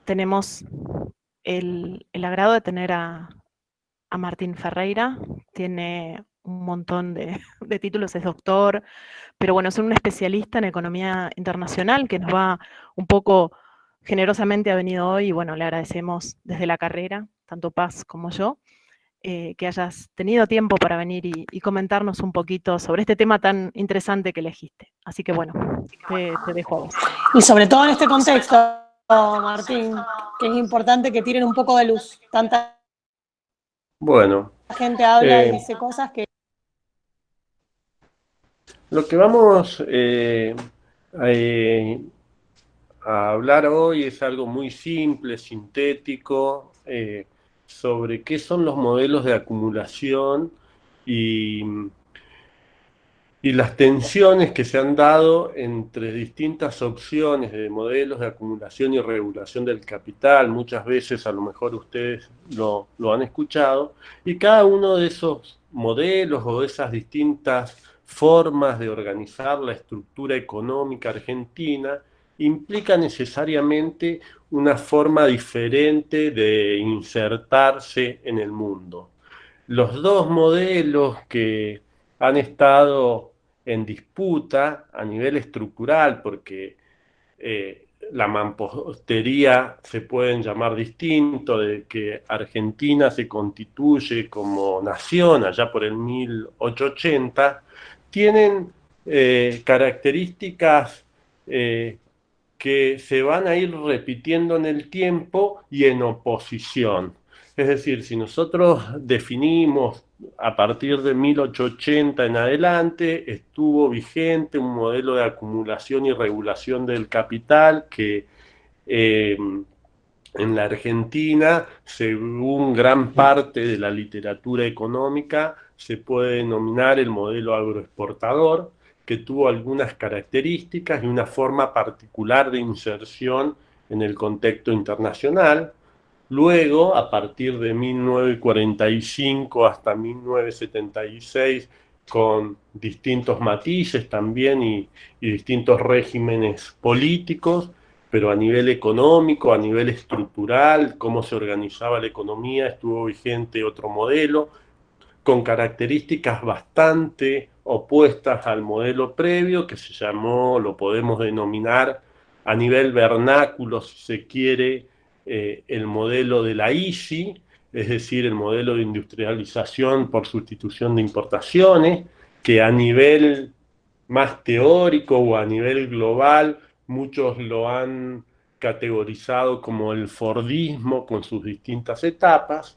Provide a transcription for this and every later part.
tenemos el agrado de tener a Martín Ferreira. Tiene un montón de títulos, es doctor, pero bueno, es un especialista en economía internacional que nos va un poco generosamente ha venido hoy y bueno, le agradecemos desde la carrera, tanto Paz como yo, que hayas tenido tiempo para venir y comentarnos un poquito sobre este tema tan interesante que elegiste. Así que bueno, te dejo a vos. Y sobre todo en este contexto, Martín, que es importante que tiren un poco de luz. Tanta Bueno, gente habla y dice cosas que... lo que vamos a hablar hoy es algo muy simple, sintético, sobre qué son los modelos de acumulación y, y las tensiones que se han dado entre distintas opciones de modelos de acumulación y regulación del capital. Muchas veces a lo mejor ustedes lo han escuchado, y cada uno de esos modelos o de esas distintas formas de organizar la estructura económica argentina implica necesariamente una forma diferente de insertarse en el mundo. Los dos modelos que han estado en disputa a nivel estructural, porque la mampostería se pueden llamar distinto, de que Argentina se constituye como nación allá por el 1880, tienen características que se van a ir repitiendo en el tiempo y en oposición. Es decir, si nosotros definimos a partir de 1880 en adelante, estuvo vigente un modelo de acumulación y regulación del capital que en la Argentina, según gran parte de la literatura económica, se puede denominar el modelo agroexportador, que tuvo algunas características y una forma particular de inserción en el contexto internacional. Luego, a partir de 1945 hasta 1976, con distintos matices también y distintos regímenes políticos, pero a nivel económico, a nivel estructural, cómo se organizaba la economía, estuvo vigente otro modelo, con características bastante opuestas al modelo previo, que se llamó, lo podemos denominar a nivel vernáculo, si se quiere, el modelo de la ISI, es decir, el modelo de industrialización por sustitución de importaciones, que a nivel más teórico o a nivel global, muchos lo han categorizado como el Fordismo con sus distintas etapas.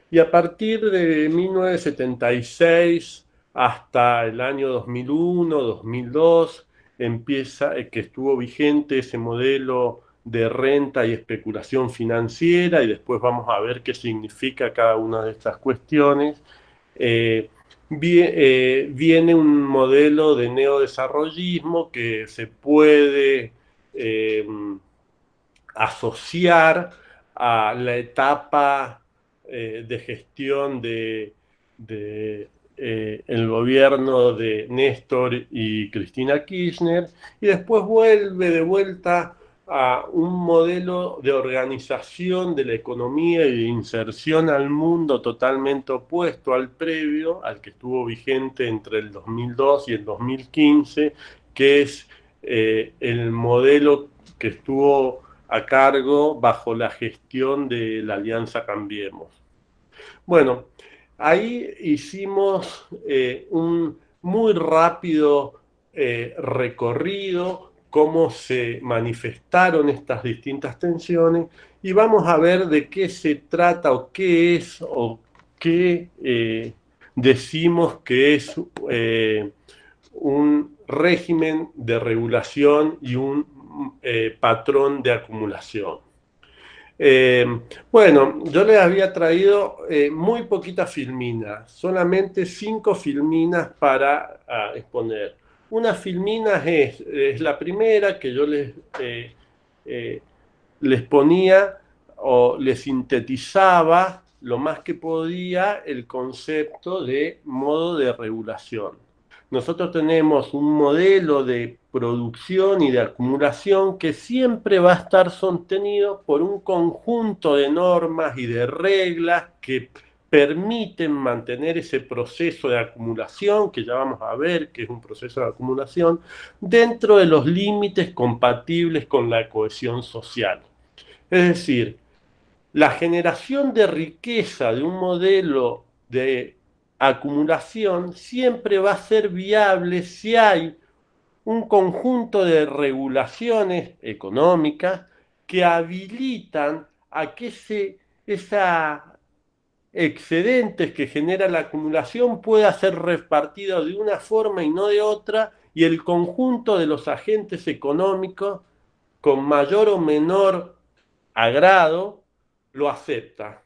Y a partir de 1976 hasta el año 2001, 2002, empieza, que estuvo vigente ese modelo de renta y especulación financiera, y después vamos a ver qué significa cada una de estas cuestiones. Viene un modelo de neodesarrollismo que se puede asociar a la etapa de gestión de el gobierno de Néstor y Cristina Kirchner, y después vuelve de vuelta a un modelo de organización de la economía y de inserción al mundo totalmente opuesto al previo, al que estuvo vigente entre el 2002 y el 2015, que es el modelo que estuvo a cargo bajo la gestión de la Alianza Cambiemos. Bueno, ahí hicimos un muy rápido recorrido, cómo se manifestaron estas distintas tensiones, y vamos a ver de qué se trata o qué es o qué decimos que es un régimen de regulación y un patrón de acumulación. Bueno, yo les había traído muy poquitas filminas, solamente 5 filminas para exponer. Una filmina es la primera que yo les ponía o les sintetizaba lo más que podía el concepto de modo de regulación. Nosotros tenemos un modelo de producción y de acumulación que siempre va a estar sostenido por un conjunto de normas y de reglas que permiten mantener ese proceso de acumulación, que ya vamos a ver que es un proceso de acumulación, dentro de los límites compatibles con la cohesión social. Es decir, la generación de riqueza de un modelo de acumulación siempre va a ser viable si hay un conjunto de regulaciones económicas que habilitan a que esa excedentes que genera la acumulación pueda ser repartido de una forma y no de otra, y el conjunto de los agentes económicos, con mayor o menor agrado, lo acepta.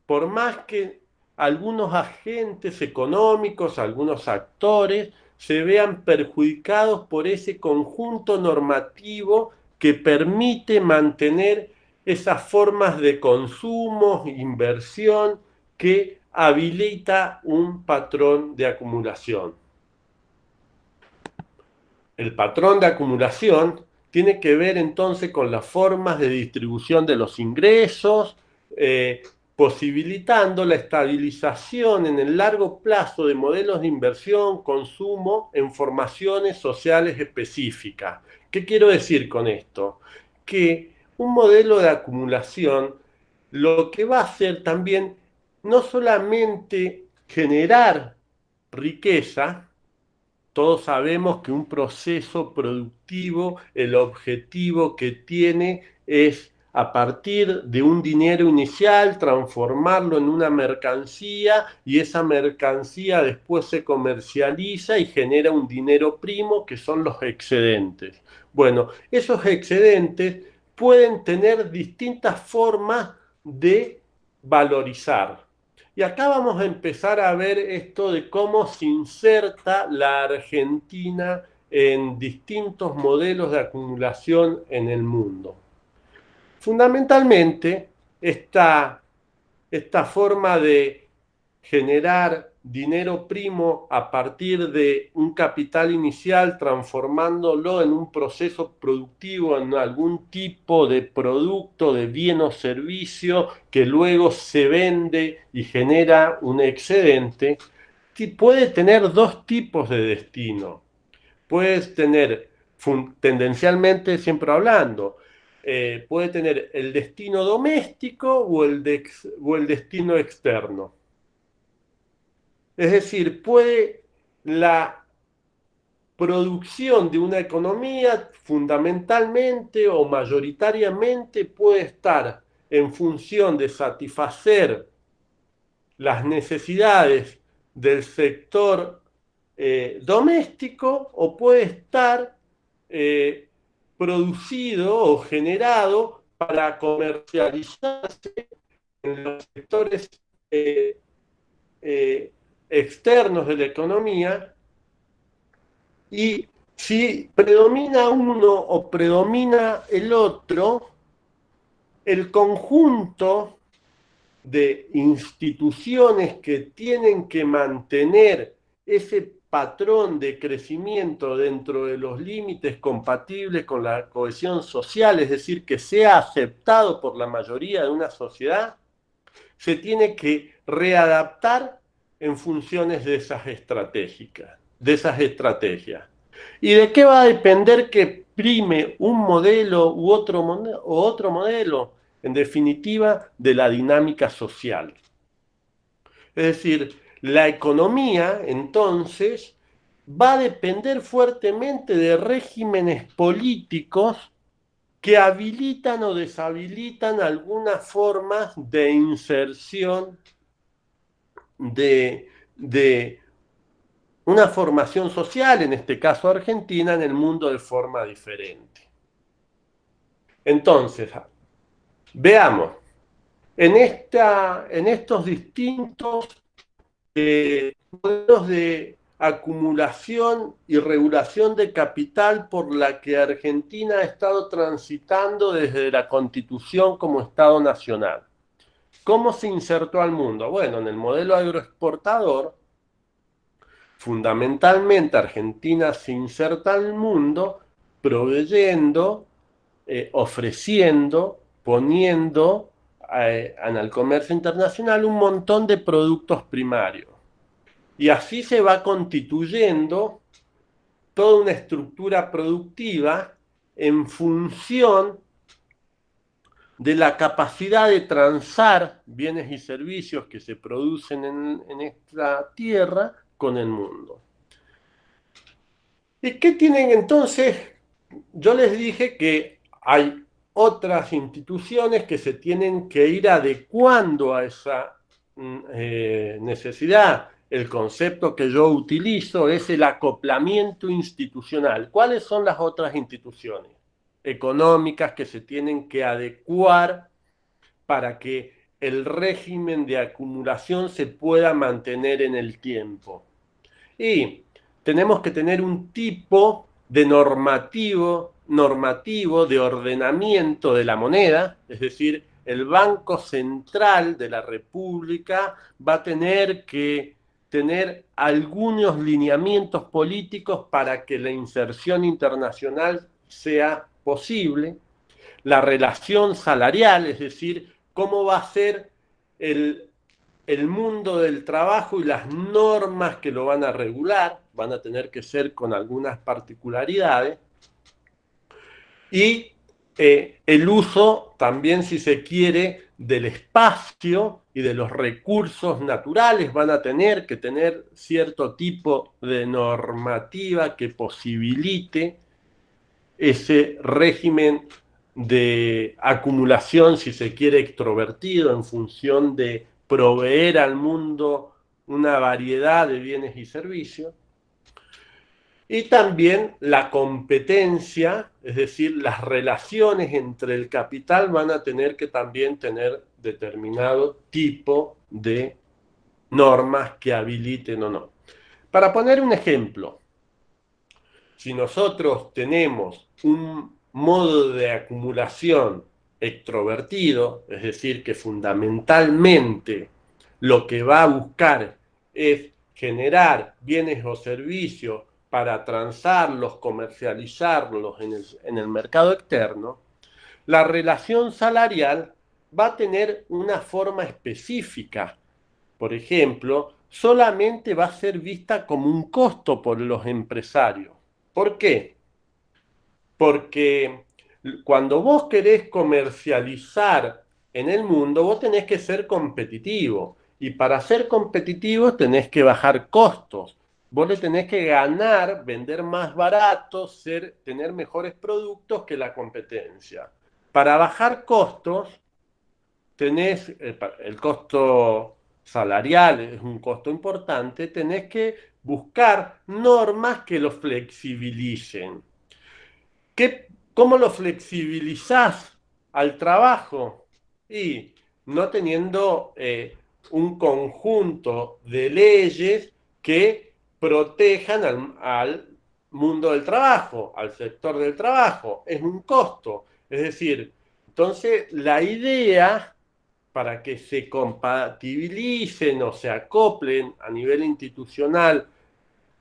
Por más que algunos agentes económicos, algunos actores, se vean perjudicados por ese conjunto normativo que permite mantener esas formas de consumo, inversión, que habilita un patrón de acumulación. El patrón de acumulación tiene que ver entonces con las formas de distribución de los ingresos, posibilitando la estabilización en el largo plazo de modelos de inversión, consumo en formaciones sociales específicas. ¿Qué quiero decir con esto? Que un modelo de acumulación lo que va a hacer también no solamente generar riqueza. Todos sabemos que un proceso productivo, el objetivo que tiene es, a partir de un dinero inicial, transformarlo en una mercancía, y esa mercancía después se comercializa y genera un dinero primo, que son los excedentes. Bueno, esos excedentes pueden tener distintas formas de valorizar. Y acá vamos a empezar a ver esto de cómo se inserta la Argentina en distintos modelos de acumulación en el mundo. Fundamentalmente, esta forma de generar dinero primo a partir de un capital inicial, transformándolo en un proceso productivo, en algún tipo de producto, de bien o servicio, que luego se vende y genera un excedente, puede tener dos tipos de destino. Puedes tener, tendencialmente siempre hablando, puede tener el destino doméstico o el destino externo. Es decir, puede la producción de una economía fundamentalmente o mayoritariamente puede estar en función de satisfacer las necesidades del sector doméstico, o puede estar producido o generado para comercializarse en los sectores externos de la economía. Y si predomina uno o predomina el otro, el conjunto de instituciones que tienen que mantener ese patrón de crecimiento dentro de los límites compatibles con la cohesión social, es decir, que sea aceptado por la mayoría de una sociedad, se tiene que readaptar en funciones de esas estrategias. ¿Y de qué va a depender que prime un modelo u otro modelo? En definitiva, de la dinámica social. Es decir, la economía, entonces, va a depender fuertemente de regímenes políticos que habilitan o deshabilitan algunas formas de inserción de una formación social, en este caso argentina, en el mundo de forma diferente. Entonces, veamos, en estos distintos modelos de acumulación y regulación de capital por la que Argentina ha estado transitando desde la Constitución como Estado Nacional. ¿Cómo se insertó al mundo? Bueno, en el modelo agroexportador fundamentalmente Argentina se inserta al mundo proveyendo, ofreciendo, poniendo en el comercio internacional un montón de productos primarios. Y así se va constituyendo toda una estructura productiva en función de la capacidad de transar bienes y servicios que se producen en esta tierra con el mundo. ¿Y qué tienen entonces? Yo les dije que hay otras instituciones que se tienen que ir adecuando a esa necesidad. El concepto que yo utilizo es el acoplamiento institucional. ¿Cuáles son las otras instituciones económicas que se tienen que adecuar para que el régimen de acumulación se pueda mantener en el tiempo? Y tenemos que tener un tipo de normativo de ordenamiento de la moneda, es decir, el Banco Central de la República va a tener que tener algunos lineamientos políticos para que la inserción internacional sea posible, la relación salarial, es decir, cómo va a ser el mundo del trabajo y las normas que lo van a regular, van a tener que ser con algunas particularidades, y el uso también, si se quiere, del espacio y de los recursos naturales. Van a tener que tener cierto tipo de normativa que posibilite ese régimen de acumulación, si se quiere, extrovertido, en función de proveer al mundo una variedad de bienes y servicios. Y también la competencia, es decir, las relaciones entre el capital van a tener que también tener determinado tipo de normas que habiliten o no. Para poner un ejemplo, si nosotros tenemos un modo de acumulación extrovertido, es decir, que fundamentalmente lo que va a buscar es generar bienes o servicios para transarlos, comercializarlos en el mercado externo, la relación salarial va a tener una forma específica. Por ejemplo, solamente va a ser vista como un costo por los empresarios. ¿Por qué? Porque cuando vos querés comercializar en el mundo, vos tenés que ser competitivo. Y para ser competitivo tenés que bajar costos. Vos le tenés que ganar, vender más barato, tener mejores productos que la competencia. Para bajar costos, tenés el costo salarial, es un costo importante, tenés que buscar normas que lo flexibilicen. ¿Cómo lo flexibilizás al trabajo? Y no teniendo un conjunto de leyes que protejan al mundo del trabajo, al sector del trabajo. Es un costo. Es decir, entonces la idea para que se compatibilicen o se acoplen a nivel institucional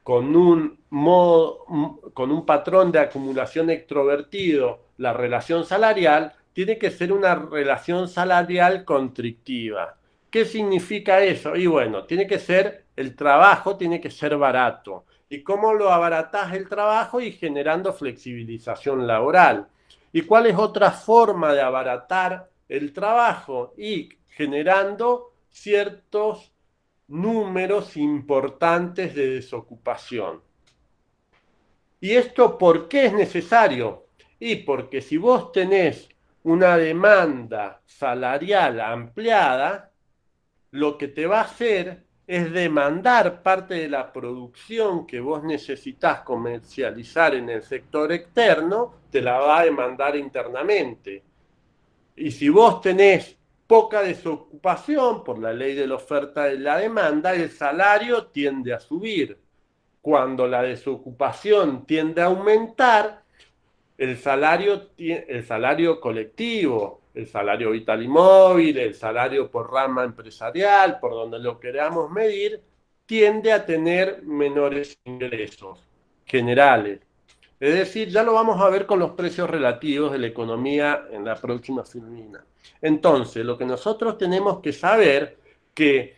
con un patrón de acumulación extrovertido, la relación salarial, tiene que ser una relación salarial constrictiva. ¿Qué significa eso? Y bueno, el trabajo tiene que ser barato. ¿Y cómo lo abaratás el trabajo? Y generando flexibilización laboral. ¿Y cuál es otra forma de abaratar el trabajo? Y generando ciertos números importantes de desocupación. ¿Y esto por qué es necesario? Y porque si vos tenés una demanda salarial ampliada, lo que te va a hacer es demandar parte de la producción que vos necesitas comercializar en el sector externo, te la va a demandar internamente. Y si vos tenés poca desocupación por la ley de la oferta y la demanda, el salario tiende a subir. Cuando la desocupación tiende a aumentar, el salario colectivo, el salario vital y móvil, el salario por rama empresarial, por donde lo queramos medir, tiende a tener menores ingresos generales. Es decir, ya lo vamos a ver con los precios relativos de la economía en la próxima filmina. Entonces, lo que nosotros tenemos que saber que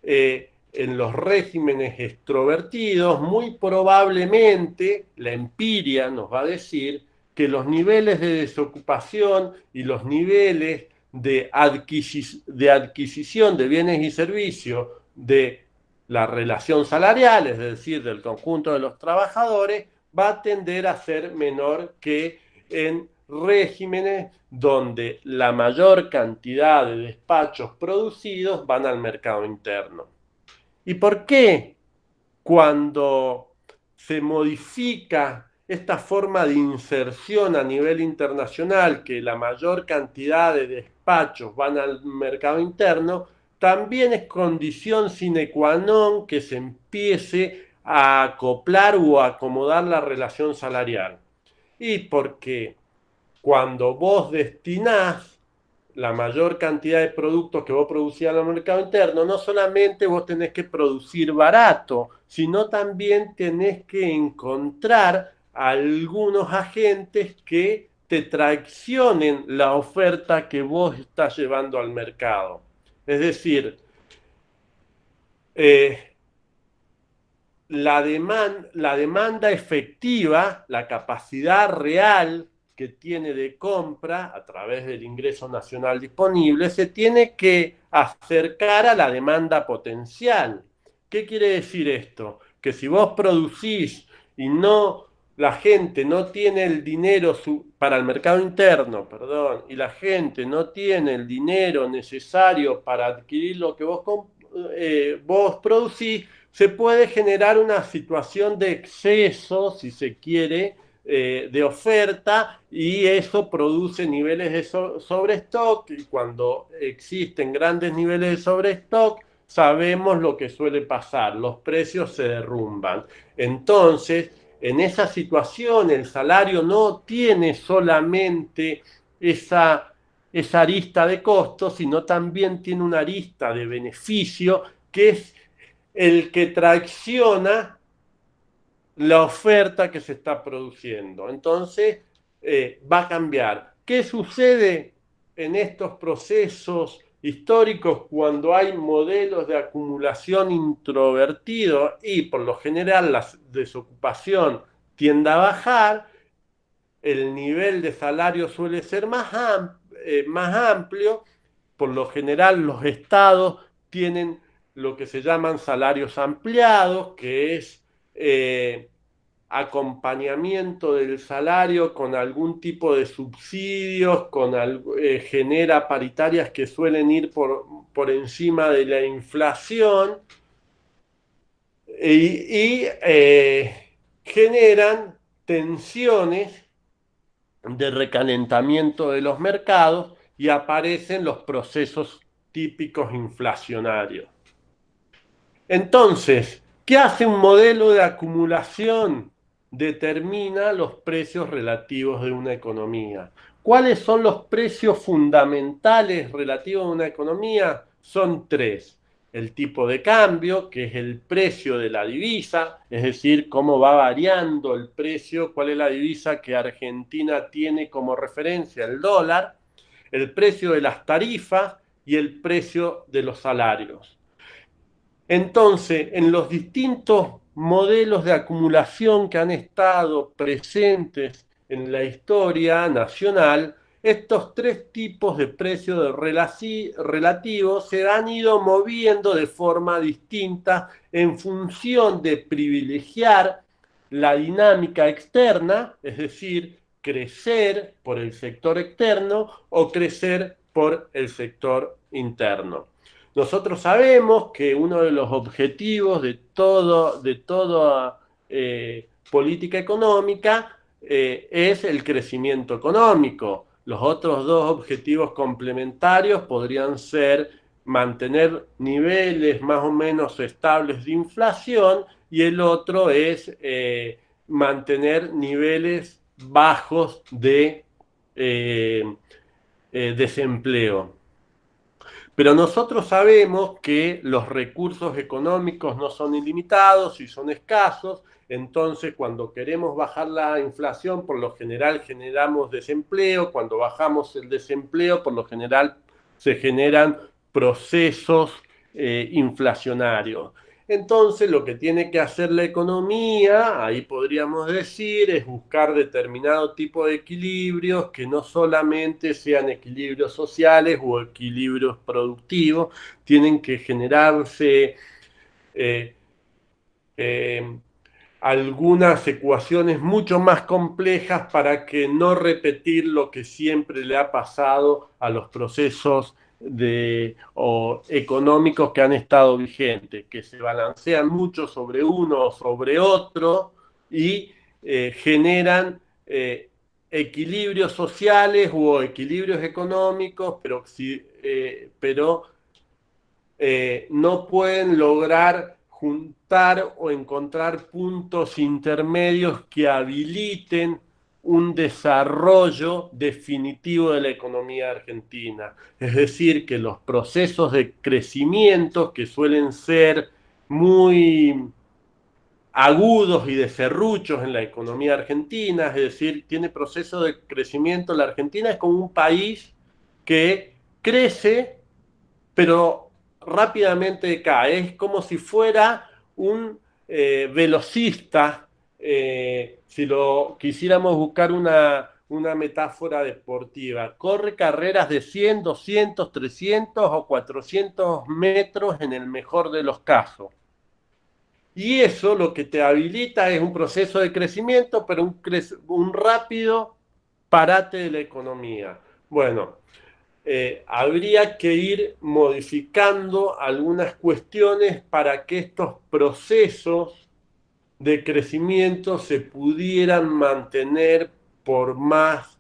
en los regímenes extrovertidos, muy probablemente la empiria nos va a decir que los niveles de desocupación y los niveles de adquisición de bienes y servicios de la relación salarial, es decir, del conjunto de los trabajadores, va a tender a ser menor que en regímenes donde la mayor cantidad de despachos producidos van al mercado interno. ¿Y por qué cuando se modifica esta forma de inserción a nivel internacional, que la mayor cantidad de despachos van al mercado interno, también es condición sine qua non que se empiece a acoplar o a acomodar la relación salarial? Y porque cuando vos destinás la mayor cantidad de productos que vos producís en el mercado interno, no solamente vos tenés que producir barato, sino también tenés que encontrar algunos agentes que te traicionen la oferta que vos estás llevando al mercado. Es decir, la demanda efectiva, la capacidad real que tiene de compra a través del ingreso nacional disponible, se tiene que acercar a la demanda potencial. ¿Qué quiere decir esto? Que si vos producís y no, la gente no tiene el dinero para el mercado interno, perdón, y la gente no tiene el dinero necesario para adquirir lo que vos producís, se puede generar una situación de exceso, si se quiere, de oferta, y eso produce niveles de sobrestock, y cuando existen grandes niveles de sobrestock, sabemos lo que suele pasar, los precios se derrumban. Entonces, en esa situación, el salario no tiene solamente esa arista de costos, sino también tiene una arista de beneficio, que es el que tracciona la oferta que se está produciendo. Entonces, va a cambiar. ¿Qué sucede en estos procesos históricos cuando hay modelos de acumulación introvertido y por lo general la desocupación tiende a bajar? El nivel de salario suele ser más amplio. Por lo general los estados tienen lo que se llaman salarios ampliados, que es acompañamiento del salario con algún tipo de subsidios, genera paritarias que suelen ir por encima de la inflación, y generan tensiones de recalentamiento de los mercados y aparecen los procesos típicos inflacionarios. Entonces, ¿qué hace un modelo de acumulación? Determina los precios relativos de una economía. ¿Cuáles son los precios fundamentales relativos de una economía? Son tres. El tipo de cambio, que es el precio de la divisa, es decir, cómo va variando el precio, cuál es la divisa que Argentina tiene como referencia, el dólar, el precio de las tarifas y el precio de los salarios. Entonces, en los distintos modelos de acumulación que han estado presentes en la historia nacional, estos tres tipos de precios relativos se han ido moviendo de forma distinta en función de privilegiar la dinámica externa, es decir, crecer por el sector externo o crecer por el sector interno. Nosotros sabemos que uno de los objetivos de toda política económica es el crecimiento económico. Los otros dos objetivos complementarios podrían ser mantener niveles más o menos estables de inflación, y el otro es mantener niveles bajos de desempleo. Pero nosotros sabemos que los recursos económicos no son ilimitados y son escasos, entonces cuando queremos bajar la inflación, por lo general generamos desempleo, cuando bajamos el desempleo, por lo general se generan procesos inflacionarios. Entonces lo que tiene que hacer la economía, ahí podríamos decir, es buscar determinado tipo de equilibrios que no solamente sean equilibrios sociales o equilibrios productivos, tienen que generarse eh, eh, algunas ecuaciones mucho más complejas para que no repetir lo que siempre le ha pasado a los procesos económicos que han estado vigentes, que se balancean mucho sobre uno o sobre otro y generan equilibrios sociales o equilibrios económicos, pero no pueden lograr juntar o encontrar puntos intermedios que habiliten un desarrollo definitivo de la economía argentina. Es decir, que los procesos de crecimiento que suelen ser muy agudos y de serruchos en la economía argentina, es decir, tiene procesos de crecimiento. La Argentina es como un país que crece pero rápidamente cae. Es como si fuera un velocista, si lo quisiéramos buscar una metáfora deportiva. Corre carreras de 100, 200, 300 o 400 metros en el mejor de los casos. Y eso lo que te habilita es un proceso de crecimiento, pero un rápido parate de la economía. Bueno, habría que ir modificando algunas cuestiones para que estos procesos de crecimiento se pudieran mantener por más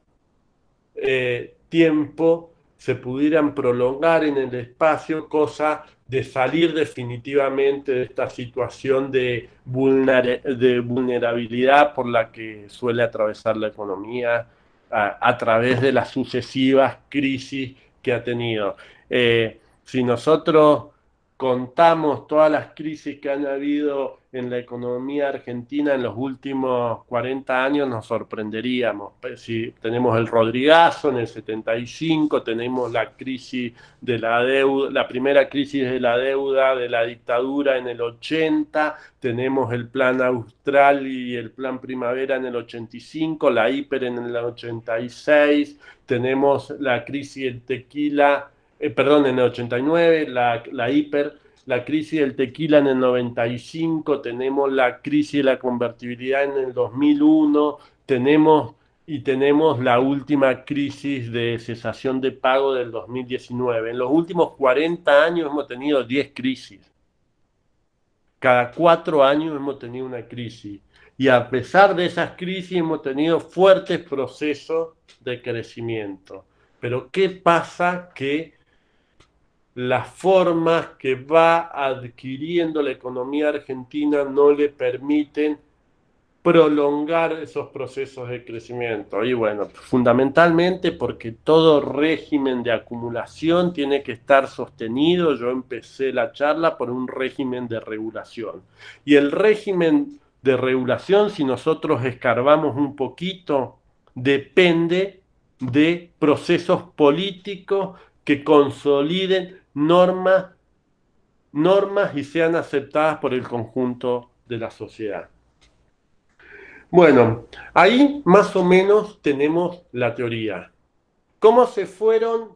tiempo, se pudieran prolongar en el espacio, cosa de salir definitivamente de esta situación de vulnerabilidad por la que suele atravesar la economía a través de las sucesivas crisis que ha tenido. Si nosotros contamos todas las crisis que han habido en la economía argentina en los últimos 40 años, nos sorprenderíamos. Si tenemos el Rodrigazo en el 75, tenemos la crisis de la deuda, la primera crisis de la deuda de la dictadura en el 80, tenemos el plan Austral y el plan Primavera en el 85, la hiper en el 86, tenemos la crisis del tequila, en el 89, la hiper, la crisis del tequila en el 95, tenemos la crisis de la convertibilidad en el 2001, tenemos la última crisis de cesación de pago del 2019. En los últimos 40 años hemos tenido 10 crisis. Cada 4 años hemos tenido una crisis. Y a pesar de esas crisis hemos tenido fuertes procesos de crecimiento. Pero ¿qué pasa? Que las formas que va adquiriendo la economía argentina no le permiten prolongar esos procesos de crecimiento. Y bueno, fundamentalmente porque todo régimen de acumulación tiene que estar sostenido. Yo empecé la charla por un régimen de regulación. Y el régimen de regulación, si nosotros escarbamos un poquito, depende de procesos políticos que consoliden normas y sean aceptadas por el conjunto de la sociedad. Bueno, ahí más o menos tenemos la teoría. ¿Cómo se fueron?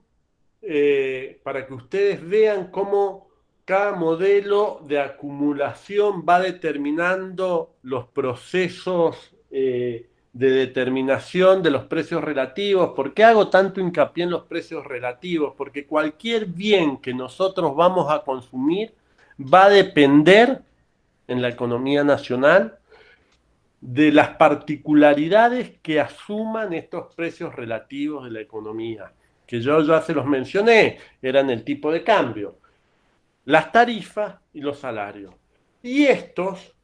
Para que ustedes vean cómo cada modelo de acumulación va determinando los procesos de determinación de los precios relativos. ¿Por qué hago tanto hincapié en los precios relativos? Porque cualquier bien que nosotros vamos a consumir va a depender en la economía nacional de las particularidades que asuman estos precios relativos de la economía, que yo ya se los mencioné, eran el tipo de cambio, las tarifas y los salarios. Y estos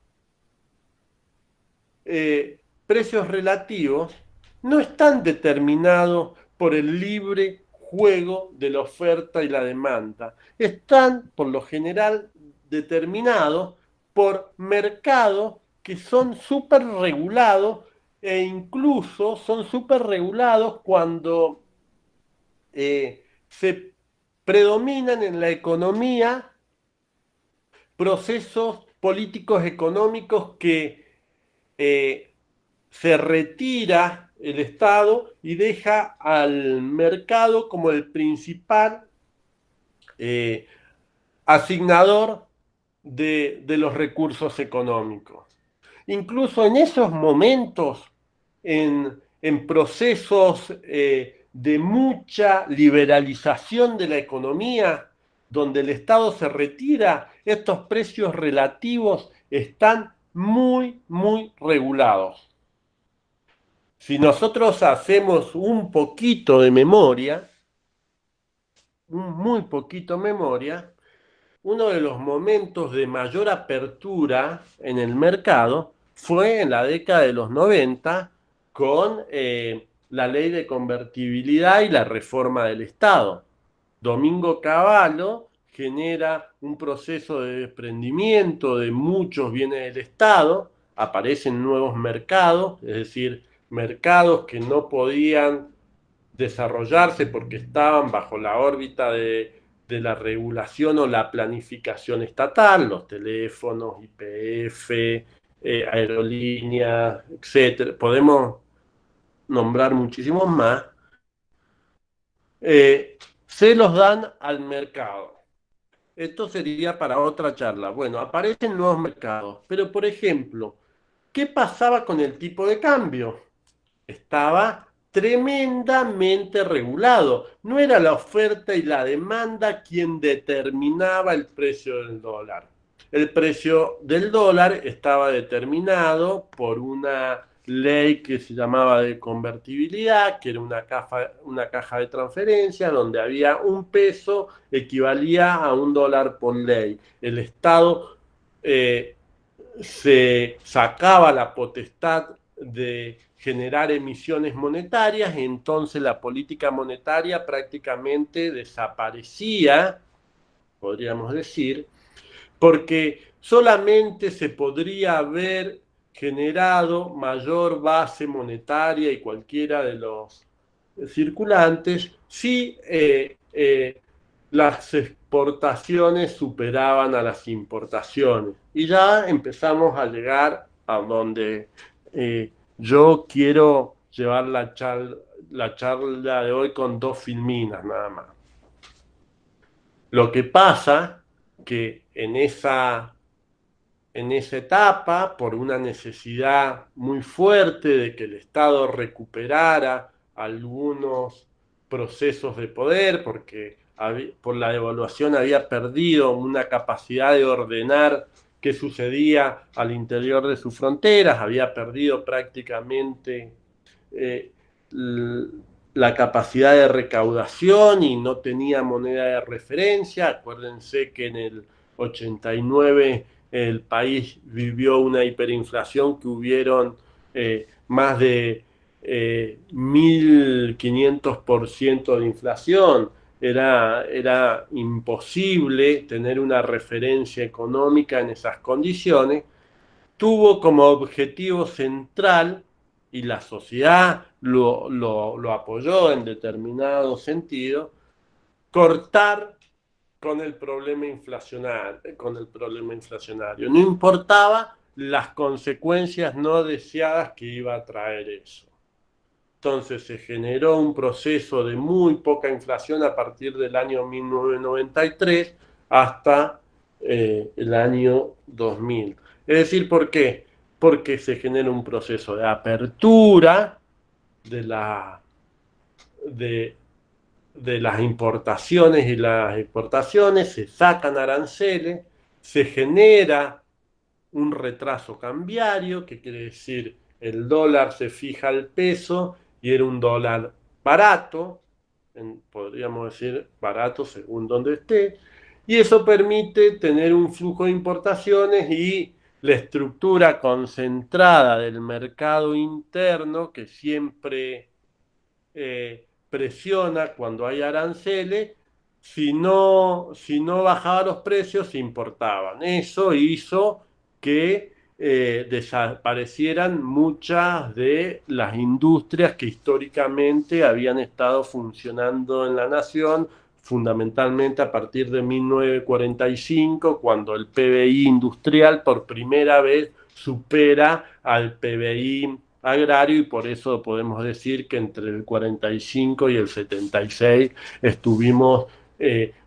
precios relativos no están determinados por el libre juego de la oferta y la demanda. Están, por lo general, determinados por mercados que son súper regulados e incluso son súper regulados cuando se predominan en la economía procesos políticos económicos que se retira el Estado y deja al mercado como el principal asignador de los recursos económicos. Incluso en esos momentos, en procesos de mucha liberalización de la economía, donde el Estado se retira, estos precios relativos están muy, muy regulados. Si nosotros hacemos un poquito de memoria, un muy poquito de memoria, uno de los momentos de mayor apertura en el mercado fue en la década de los 90 con la ley de convertibilidad y la reforma del Estado. Domingo Cavallo genera un proceso de desprendimiento de muchos bienes del Estado, aparecen nuevos mercados, es decir, mercados que no podían desarrollarse porque estaban bajo la órbita de la regulación o la planificación estatal, los teléfonos, YPF, aerolíneas, etcétera. Podemos nombrar muchísimos más. Se los dan al mercado. Esto sería para otra charla. Bueno, aparecen nuevos mercados, pero por ejemplo, ¿qué pasaba con el tipo de cambio? Estaba tremendamente regulado. No era la oferta y la demanda quien determinaba el precio del dólar. El precio del dólar estaba determinado por una ley que se llamaba de convertibilidad, que era una caja de transferencia donde había un peso equivalía a un dólar por ley. El Estado se sacaba la potestad de generar emisiones monetarias, y entonces la política monetaria prácticamente desaparecía, podríamos decir, porque solamente se podría haber generado mayor base monetaria y cualquiera de los circulantes si las exportaciones superaban a las importaciones. Y ya empezamos a llegar a donde yo quiero llevar la charla de hoy con dos filminas nada más. Lo que pasa que en esa etapa, por una necesidad muy fuerte de que el Estado recuperara algunos procesos de poder, porque por la devaluación había perdido una capacidad de ordenar qué sucedía al interior de sus fronteras, había perdido prácticamente la capacidad de recaudación y no tenía moneda de referencia. Acuérdense que en el 89 el país vivió una hiperinflación que hubieron más de 1500% de inflación. Era imposible tener una referencia económica en esas condiciones. Tuvo como objetivo central, y la sociedad lo apoyó en determinado sentido, cortar con el problema inflacionario. No importaba las consecuencias no deseadas que iba a traer eso. Entonces se generó un proceso de muy poca inflación a partir del año 1993 hasta el año 2000. Es decir, ¿por qué? Porque se genera un proceso de apertura de las importaciones y las exportaciones, se sacan aranceles, se genera un retraso cambiario, que quiere decir el dólar se fija al peso y era un dólar barato, podríamos decir barato según donde esté, y eso permite tener un flujo de importaciones y la estructura concentrada del mercado interno que siempre presiona cuando hay aranceles, si no bajaba los precios, se importaban. Eso hizo que desaparecieran muchas de las industrias que históricamente habían estado funcionando en la nación, fundamentalmente a partir de 1945, cuando el PBI industrial por primera vez supera al PBI agrario, y por eso podemos decir que entre el 45 y el 76 estuvimos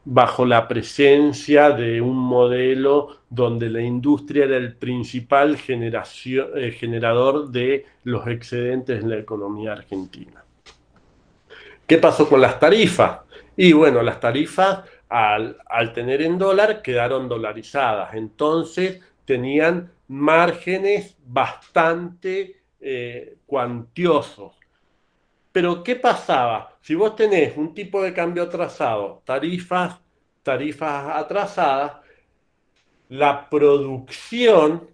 bajo la presencia de un modelo donde la industria era el principal generador de los excedentes en la economía argentina. ¿Qué pasó con las tarifas? Y bueno, las tarifas al tener en dólar quedaron dolarizadas, entonces tenían márgenes bastante cuantiosos. Pero ¿qué pasaba? Si vos tenés un tipo de cambio atrasado, tarifas atrasadas, la producción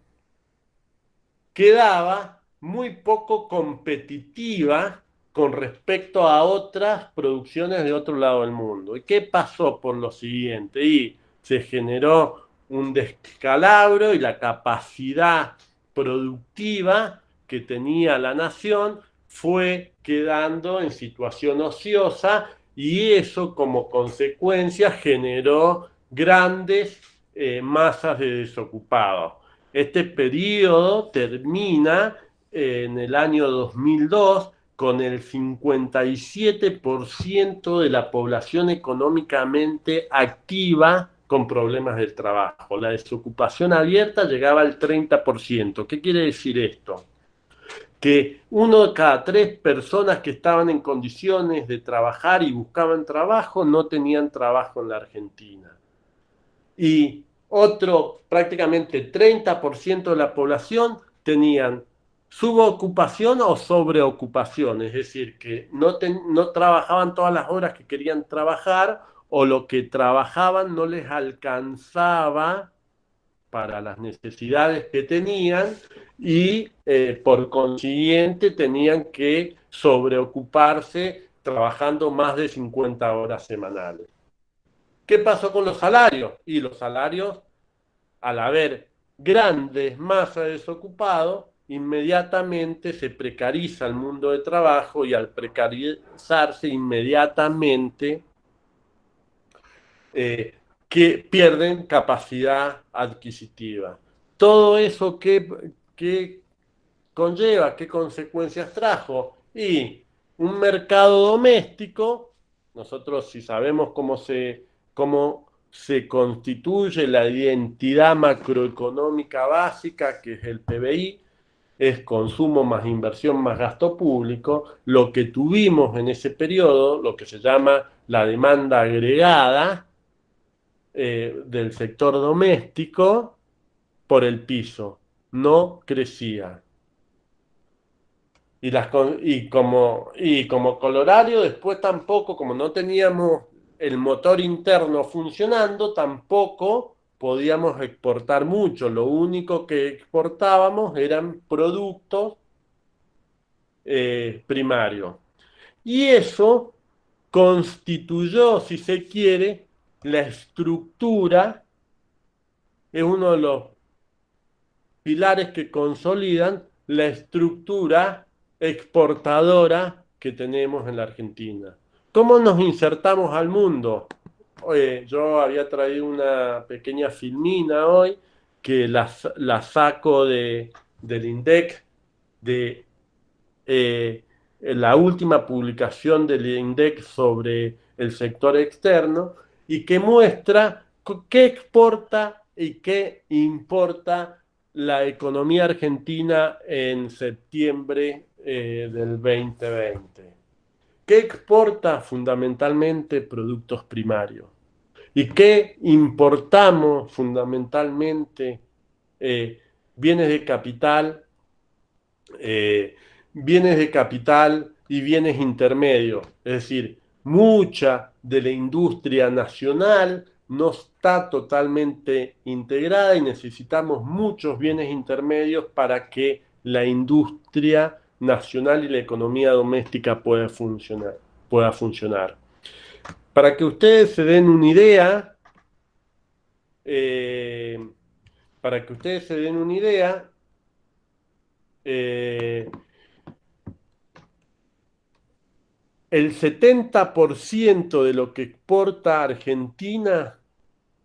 quedaba muy poco competitiva con respecto a otras producciones de otro lado del mundo. ¿Y qué pasó por lo siguiente? Y se generó un descalabro y la capacidad productiva que tenía la nación fue quedando en situación ociosa, y eso como consecuencia generó grandes masas de desocupados. Este periodo termina en el año 2002 con el 57% de la población económicamente activa con problemas del trabajo. La desocupación abierta llegaba al 30%. ¿Qué quiere decir esto? Que 1 de cada 3 personas que estaban en condiciones de trabajar y buscaban trabajo no tenían trabajo en la Argentina. Y otro prácticamente 30% de la población tenían subocupación o sobreocupación, es decir, que no trabajaban todas las horas que querían trabajar, o lo que trabajaban no les alcanzaba para las necesidades que tenían, y por consiguiente tenían que sobreocuparse trabajando más de 50 horas semanales. ¿Qué pasó con los salarios? Y los salarios, al haber grandes masas de desocupados, inmediatamente se precariza el mundo de trabajo, y al precarizarse inmediatamente que pierden capacidad adquisitiva. Todo eso que conlleva, qué consecuencias trajo, y un mercado doméstico. Nosotros, si sabemos cómo se constituye la identidad macroeconómica básica, que es el PBI, es consumo más inversión más gasto público. Lo que tuvimos en ese periodo, lo que se llama la demanda agregada del sector doméstico, por el piso, no crecía. Y como colorario, después tampoco, como no teníamos el motor interno funcionando, tampoco podíamos exportar mucho. Lo único que exportábamos eran productos primarios. Y eso constituyó, si se quiere, la estructura, es uno de los pilares que consolidan la estructura exportadora que tenemos en la Argentina. ¿Cómo nos insertamos al mundo? Yo había traído una pequeña filmina hoy que la saco del INDEC, de la última publicación del INDEC sobre el sector externo, y que muestra qué exporta y qué importa la economía argentina en septiembre del 2020. ¿Qué exporta? Fundamentalmente productos primarios. ¿Y qué importamos? Fundamentalmente bienes de capital, y bienes intermedios. Es decir, mucha de la industria nacional no está totalmente integrada, y necesitamos muchos bienes intermedios para que la industria nacional y la economía doméstica pueda funcionar. pueda funcionar. Para que ustedes se den una idea, para que ustedes se den una idea, el 70% de lo que exporta Argentina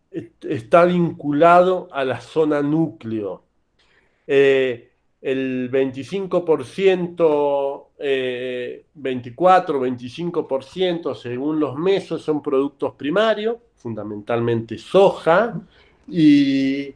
está vinculado a la zona núcleo. El 25%, 24-25%, según los meses, son productos primarios, fundamentalmente soja, y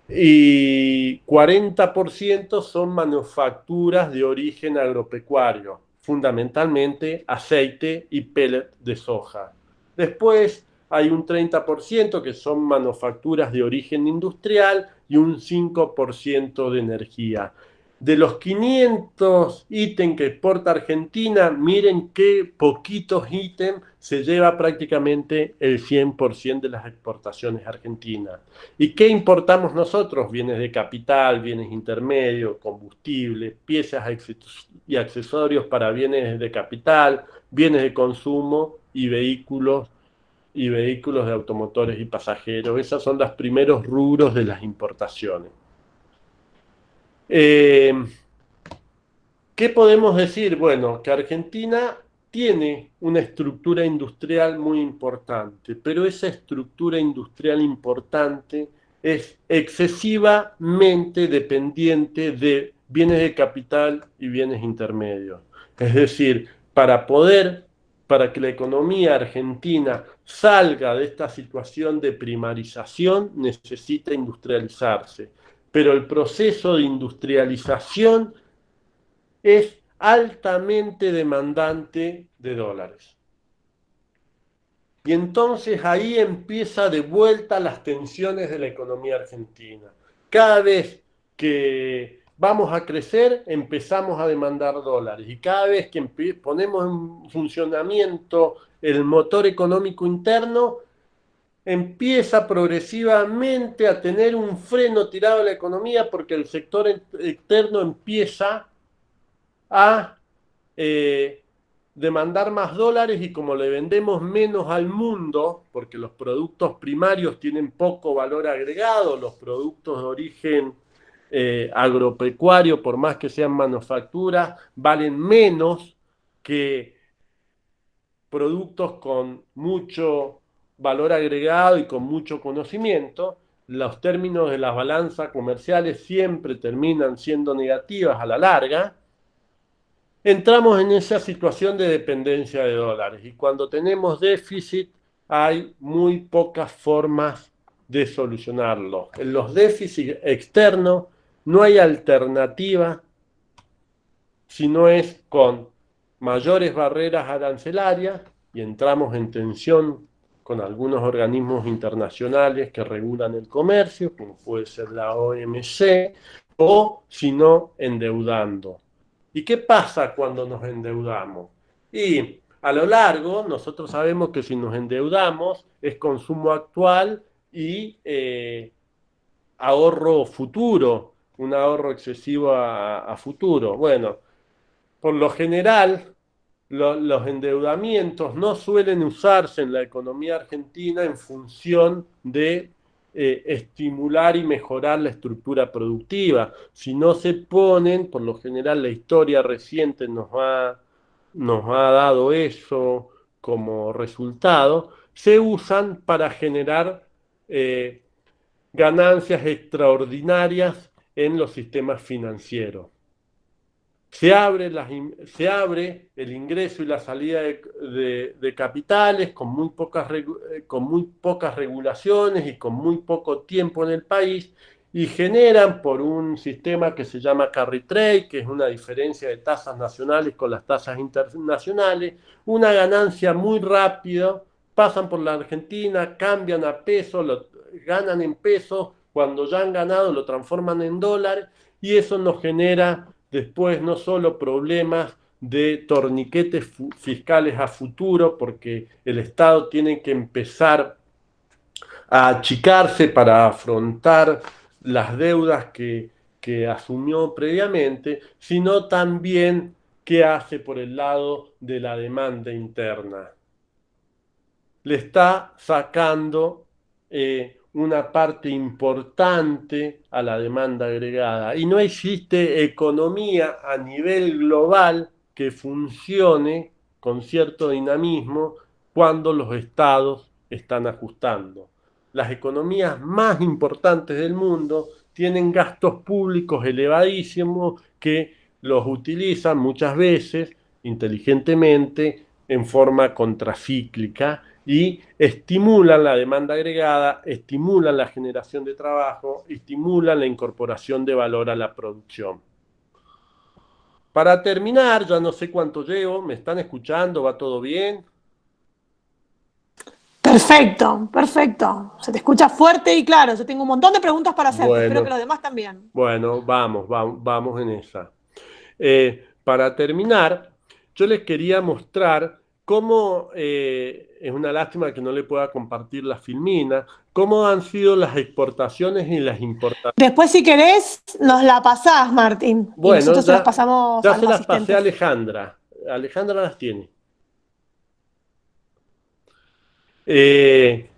40% son manufacturas de origen agropecuario, fundamentalmente aceite y pellet de soja. Después hay un 30% que son manufacturas de origen industrial y un 5% de energía. De los 500 ítems que exporta Argentina, miren qué poquitos ítems se lleva prácticamente el 100% de las exportaciones argentinas. ¿Y qué importamos nosotros? Bienes de capital, bienes intermedios, combustible, piezas y accesorios para bienes de capital, bienes de consumo y vehículos de automotores y pasajeros. Esos son los primeros rubros de las importaciones. ¿Qué podemos decir? Bueno, que Argentina tiene una estructura industrial muy importante, pero esa estructura industrial importante es excesivamente dependiente de bienes de capital y bienes intermedios. Es decir, para que la economía argentina salga de esta situación de primarización, necesita industrializarse. Pero el proceso de industrialización es altamente demandante de dólares. Y entonces ahí empieza de vuelta las tensiones de la economía argentina. Cada vez que vamos a crecer, empezamos a demandar dólares. Y cada vez que ponemos en funcionamiento el motor económico interno, empieza progresivamente a tener un freno tirado a la economía porque el sector externo empieza a demandar más dólares, y como le vendemos menos al mundo, porque los productos primarios tienen poco valor agregado, los productos de origen agropecuario, por más que sean manufacturas, valen menos que productos con mucho valor agregado y con mucho conocimiento. Los términos de las balanzas comerciales siempre terminan siendo negativas a la larga. Entramos en esa situación de dependencia de dólares, y cuando tenemos déficit hay muy pocas formas de solucionarlo. En los déficits externos no hay alternativa si no es con mayores barreras arancelarias, y entramos en tensión con algunos organismos internacionales que regulan el comercio, como puede ser la OMC, o si no, endeudando. ¿Y qué pasa cuando nos endeudamos? Y a lo largo, nosotros sabemos que si nos endeudamos es consumo actual y ahorro futuro, un ahorro excesivo a futuro. Bueno, por lo general, los endeudamientos no suelen usarse en la economía argentina en función de estimular y mejorar la estructura productiva. Si no se ponen, por lo general la historia reciente nos ha dado eso como resultado, se usan para generar ganancias extraordinarias en los sistemas financieros. Se abre el ingreso y la salida de capitales con muy pocas regulaciones y con muy poco tiempo en el país, y generan, por un sistema que se llama carry trade, que es una diferencia de tasas nacionales con las tasas internacionales, una ganancia muy rápida. Pasan por la Argentina, cambian a peso, ganan en pesos, cuando ya han ganado lo transforman en dólares, y eso nos genera después no solo problemas de torniquetes fiscales a futuro, porque el Estado tiene que empezar a achicarse para afrontar las deudas que asumió previamente, sino también ¿qué hace por el lado de la demanda interna? Le está sacando una parte importante a la demanda agregada. Y no existe economía a nivel global que funcione con cierto dinamismo cuando los estados están ajustando. Las economías más importantes del mundo tienen gastos públicos elevadísimos que los utilizan muchas veces inteligentemente en forma contracíclica y estimulan la demanda agregada, estimulan la generación de trabajo, estimulan la incorporación de valor a la producción. Para terminar, ya no sé cuánto llevo, ¿me están escuchando? ¿Va todo bien? Perfecto, perfecto. Se te escucha fuerte y claro. Yo tengo un montón de preguntas para hacerte. Espero que Bueno, los demás también. bueno, vamos en esa. Para terminar, yo les quería mostrar cómo, es una lástima que no le pueda compartir la filmina, cómo han sido las exportaciones y las importaciones. Después, si querés, nos la pasás, Martín. Y Bueno, nosotros se las pasamos ya a se los las pasé a asistentes. Alejandra. Alejandra las tiene. Eh,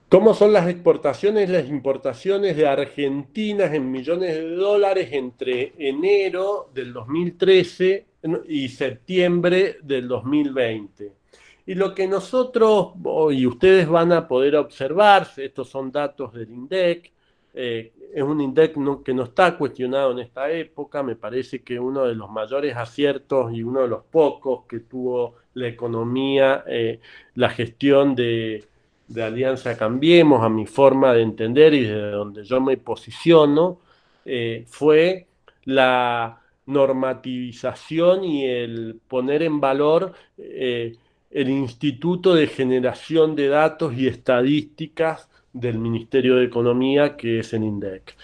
¿Cómo son las exportaciones? Las importaciones de Argentina en millones de dólares entre enero del 2013 y septiembre del 2020. Y lo que nosotros y ustedes van a poder observar, estos son datos del INDEC, es un INDEC que no está cuestionado en esta época, me parece que uno de los mayores aciertos y uno de los pocos que tuvo la economía, la gestión de Alianza Cambiemos, a mi forma de entender y de donde yo me posiciono, fue la normativización y el poner en valor el Instituto de Generación de Datos y Estadísticas del Ministerio de Economía, que es el INDEC.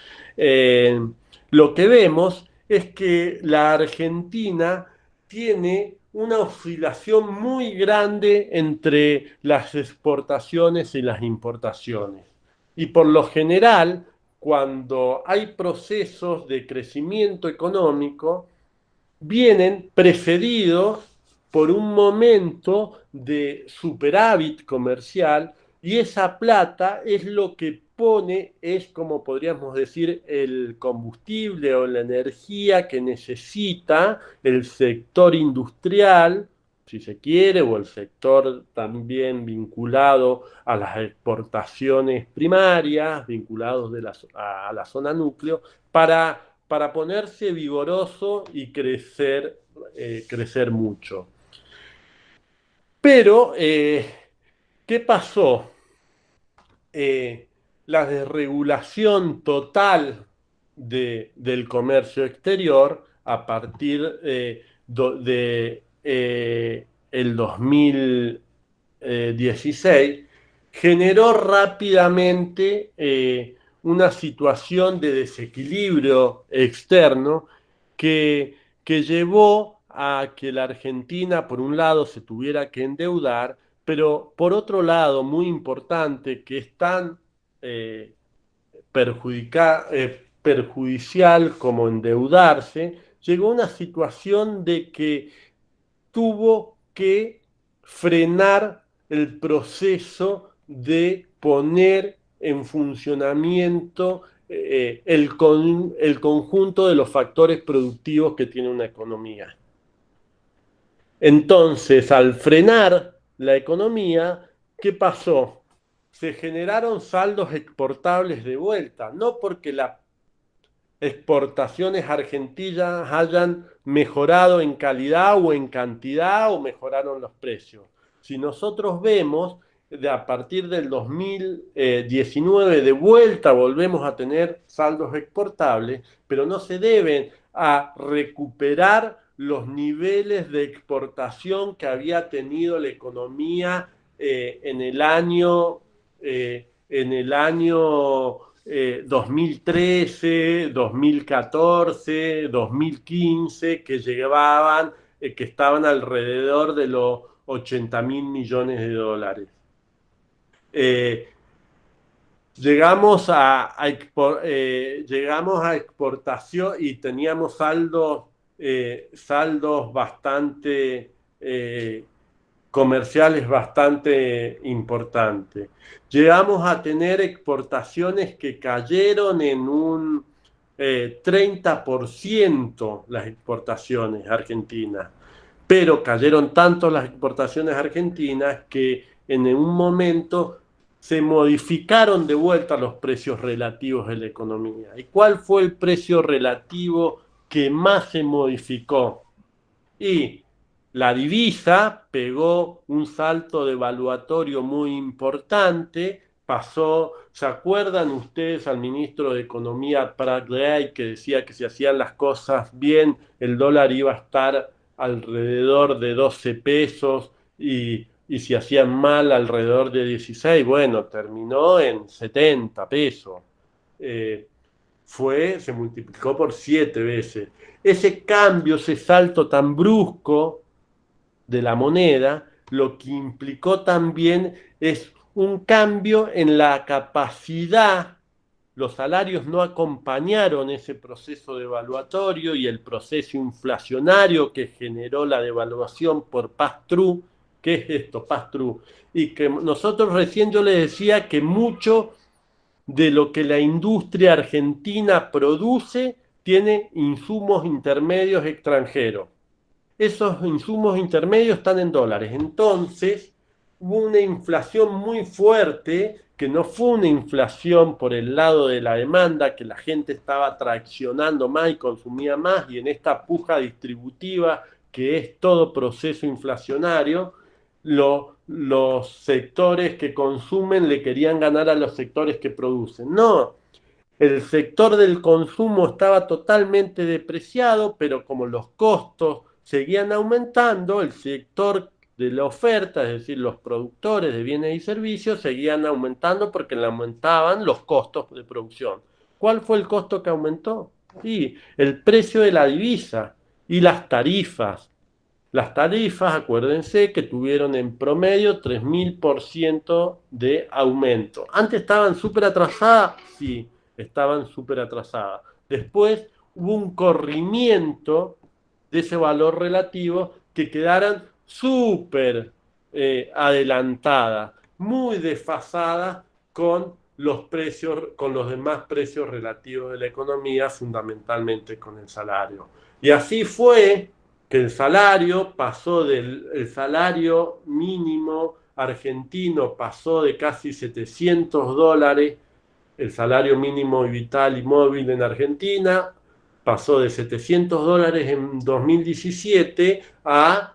Lo que vemos es que la Argentina tiene una oscilación muy grande entre las exportaciones y las importaciones. Y por lo general, cuando hay procesos de crecimiento económico, vienen precedidos por un momento de superávit comercial y esa plata es lo que pone, es como podríamos decir, el combustible o la energía que necesita el sector industrial, si se quiere, o el sector también vinculado a las exportaciones primarias, vinculados a la zona núcleo, para ponerse vigoroso y crecer mucho. Pero, ¿qué pasó? La desregulación total del comercio exterior a partir de el 2016 generó rápidamente una situación de desequilibrio externo que, que llevó a que la Argentina, por un lado, se tuviera que endeudar, pero por otro lado, muy importante, que es tan eh, perjudicial como endeudarse, llegó a una situación de que tuvo que frenar el proceso de poner en funcionamiento el conjunto de los factores productivos que tiene una economía. Entonces, al frenar la economía, ¿qué pasó? Se generaron saldos exportables de vuelta, no porque las exportaciones argentinas hayan mejorado en calidad o en cantidad o mejoraron los precios. Si nosotros vemos, a partir del 2019 de vuelta volvemos a tener saldos exportables, pero no se deben a recuperar los niveles de exportación que había tenido la economía en el año 2013, 2014, 2015, que llevaban, que estaban alrededor de los 80.000 millones de dólares. Llegamos a exportación y teníamos saldos saldos bastante comerciales bastante importantes. Llegamos a tener exportaciones que cayeron en un 30% las exportaciones argentinas, pero cayeron tanto las exportaciones argentinas que en un momento se modificaron de vuelta los precios relativos de la economía. ¿Y cuál fue el precio relativo que más se modificó? Y la divisa pegó un salto devaluatorio muy importante, pasó, ¿se acuerdan ustedes al ministro de Economía Prat que decía que si hacían las cosas bien, el dólar iba a estar alrededor de 12 pesos y si hacían mal alrededor de 16? Bueno, terminó en 70 pesos. Se multiplicó por 7 veces. Ese cambio, ese salto tan brusco de la moneda, lo que implicó también es un cambio en la capacidad. Los salarios no acompañaron ese proceso devaluatorio y el proceso inflacionario que generó la devaluación por pass-through. ¿Qué es esto, pass-through? Y que nosotros recién yo les decía que mucho de lo que la industria argentina produce tiene insumos intermedios extranjeros. Esos insumos intermedios están en dólares. Entonces, hubo una inflación muy fuerte, que no fue una inflación por el lado de la demanda, que la gente estaba traccionando más y consumía más, y en esta puja distributiva, que es todo proceso inflacionario, los sectores que consumen le querían ganar a los sectores que producen. No, el sector del consumo estaba totalmente depreciado, pero como los costos seguían aumentando, el sector de la oferta, es decir, los productores de bienes y servicios, seguían aumentando porque le aumentaban los costos de producción. ¿Cuál fue el costo que aumentó? Sí, el precio de la divisa y las tarifas. Las tarifas, acuérdense que tuvieron en promedio 3000% de aumento. Antes estaban súper atrasadas, sí, estaban súper atrasadas. Después hubo un corrimiento de ese valor relativo que quedaran súper adelantadas, muy desfasadas con los precios, con los demás precios relativos de la economía, fundamentalmente con el salario. Y así fue que el salario pasó el salario mínimo argentino pasó de casi $700, el salario mínimo vital y móvil en Argentina pasó de $700 en 2017 a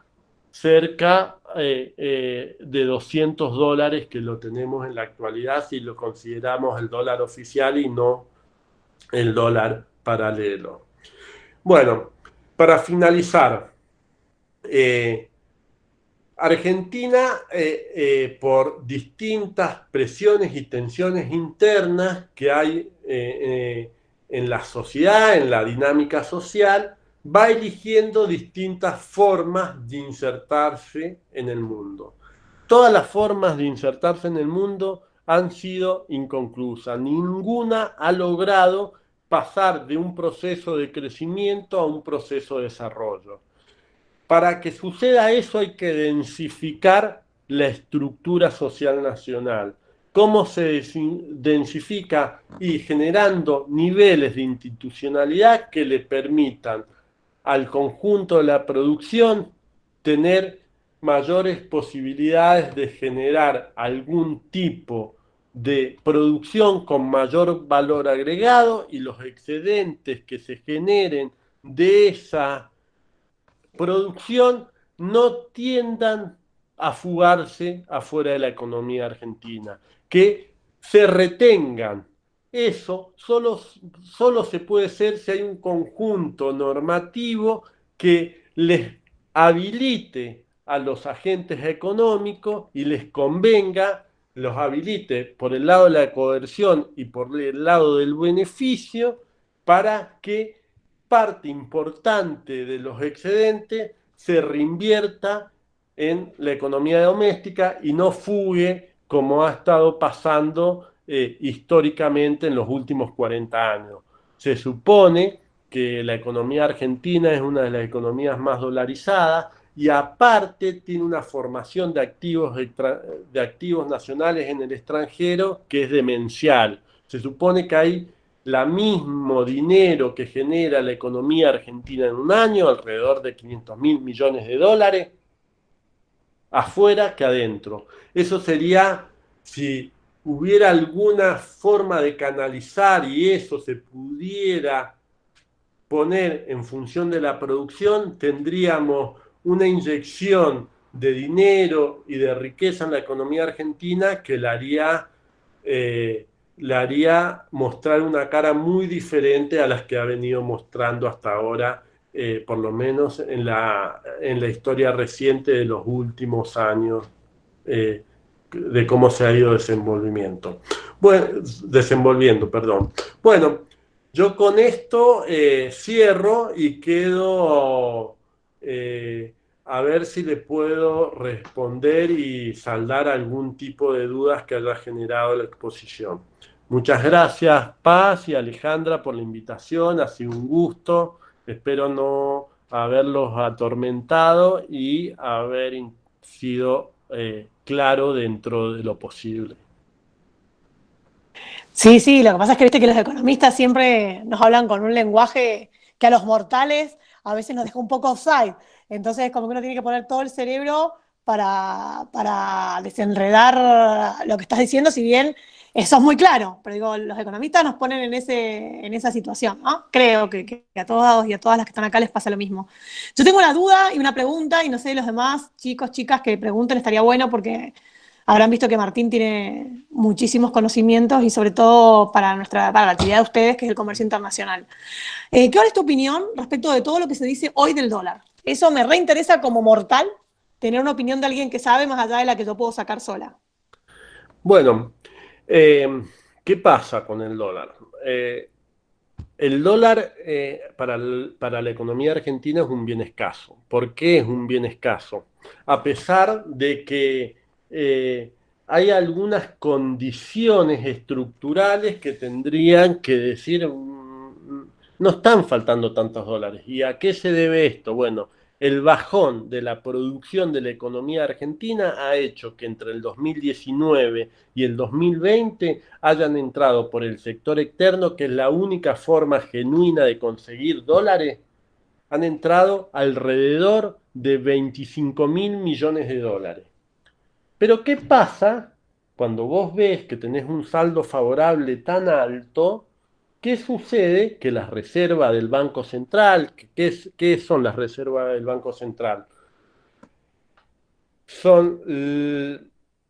cerca de $200 que lo tenemos en la actualidad si lo consideramos el dólar oficial y no el dólar paralelo. Bueno, para finalizar, Argentina, por distintas presiones y tensiones internas que hay en la sociedad, en la dinámica social, va eligiendo distintas formas de insertarse en el mundo. Todas las formas de insertarse en el mundo han sido inconclusas. Ninguna ha logrado pasar de un proceso de crecimiento a un proceso de desarrollo. Para que suceda eso hay que densificar la estructura social nacional. ¿Cómo se densifica? Y generando niveles de institucionalidad que le permitan al conjunto de la producción tener mayores posibilidades de generar algún tipo de producción con mayor valor agregado y los excedentes que se generen de esa producción no tiendan a fugarse afuera de la economía argentina, que se retengan. Eso solo se puede hacer si hay un conjunto normativo que les habilite a los agentes económicos y les convenga, los habilite por el lado de la coerción y por el lado del beneficio para que parte importante de los excedentes se reinvierta en la economía doméstica y no fugue como ha estado pasando históricamente en los últimos 40 años. Se supone que la economía argentina es una de las economías más dolarizadas y aparte tiene una formación de activos nacionales en el extranjero que es demencial. Se supone que hay el mismo dinero que genera la economía argentina en un año, alrededor de 500.000 millones de dólares, afuera que adentro. Eso sería, si hubiera alguna forma de canalizar y eso se pudiera poner en función de la producción, tendríamos una inyección de dinero y de riqueza en la economía argentina que le haría mostrar una cara muy diferente a las que ha venido mostrando hasta ahora, por lo menos en la historia reciente de los últimos años, de cómo se ha ido desenvolviendo, perdón. Bueno, yo con esto cierro y quedo a ver si le puedo responder y saldar algún tipo de dudas que haya generado la exposición. Muchas gracias, Paz y Alejandra, por la invitación. Ha sido un gusto. Espero no haberlos atormentado y haber sido claro dentro de lo posible. Sí, sí, lo que pasa es que viste que los economistas siempre nos hablan con un lenguaje que a los mortales a veces nos deja un poco offside. Entonces, como que uno tiene que poner todo el cerebro para desenredar lo que estás diciendo, si bien eso es muy claro. Pero digo, los economistas nos ponen en esa situación, ¿no? Creo que a todos y a todas las que están acá les pasa lo mismo. Yo tengo una duda y una pregunta, y no sé, los demás chicos, chicas que pregunten, estaría bueno porque habrán visto que Martín tiene muchísimos conocimientos y sobre todo para la actividad de ustedes, que es el comercio internacional. ¿Cuál es tu opinión respecto de todo lo que se dice hoy del dólar? Eso me reinteresa como mortal, tener una opinión de alguien que sabe más allá de la que yo puedo sacar sola. Bueno, ¿qué pasa con el dólar? El dólar para la economía argentina es un bien escaso. ¿Por qué es un bien escaso? A pesar de que hay algunas condiciones estructurales que tendrían que decir, no están faltando tantos dólares. ¿Y a qué se debe esto? Bueno, el bajón de la producción de la economía argentina ha hecho que entre el 2019 y el 2020 hayan entrado por el sector externo, que es la única forma genuina de conseguir dólares, han entrado alrededor de 25.000 millones de dólares. Pero ¿qué pasa cuando vos ves que tenés un saldo favorable tan alto? ¿Qué sucede? Que las reservas del Banco Central, ¿qué son las reservas del Banco Central? Son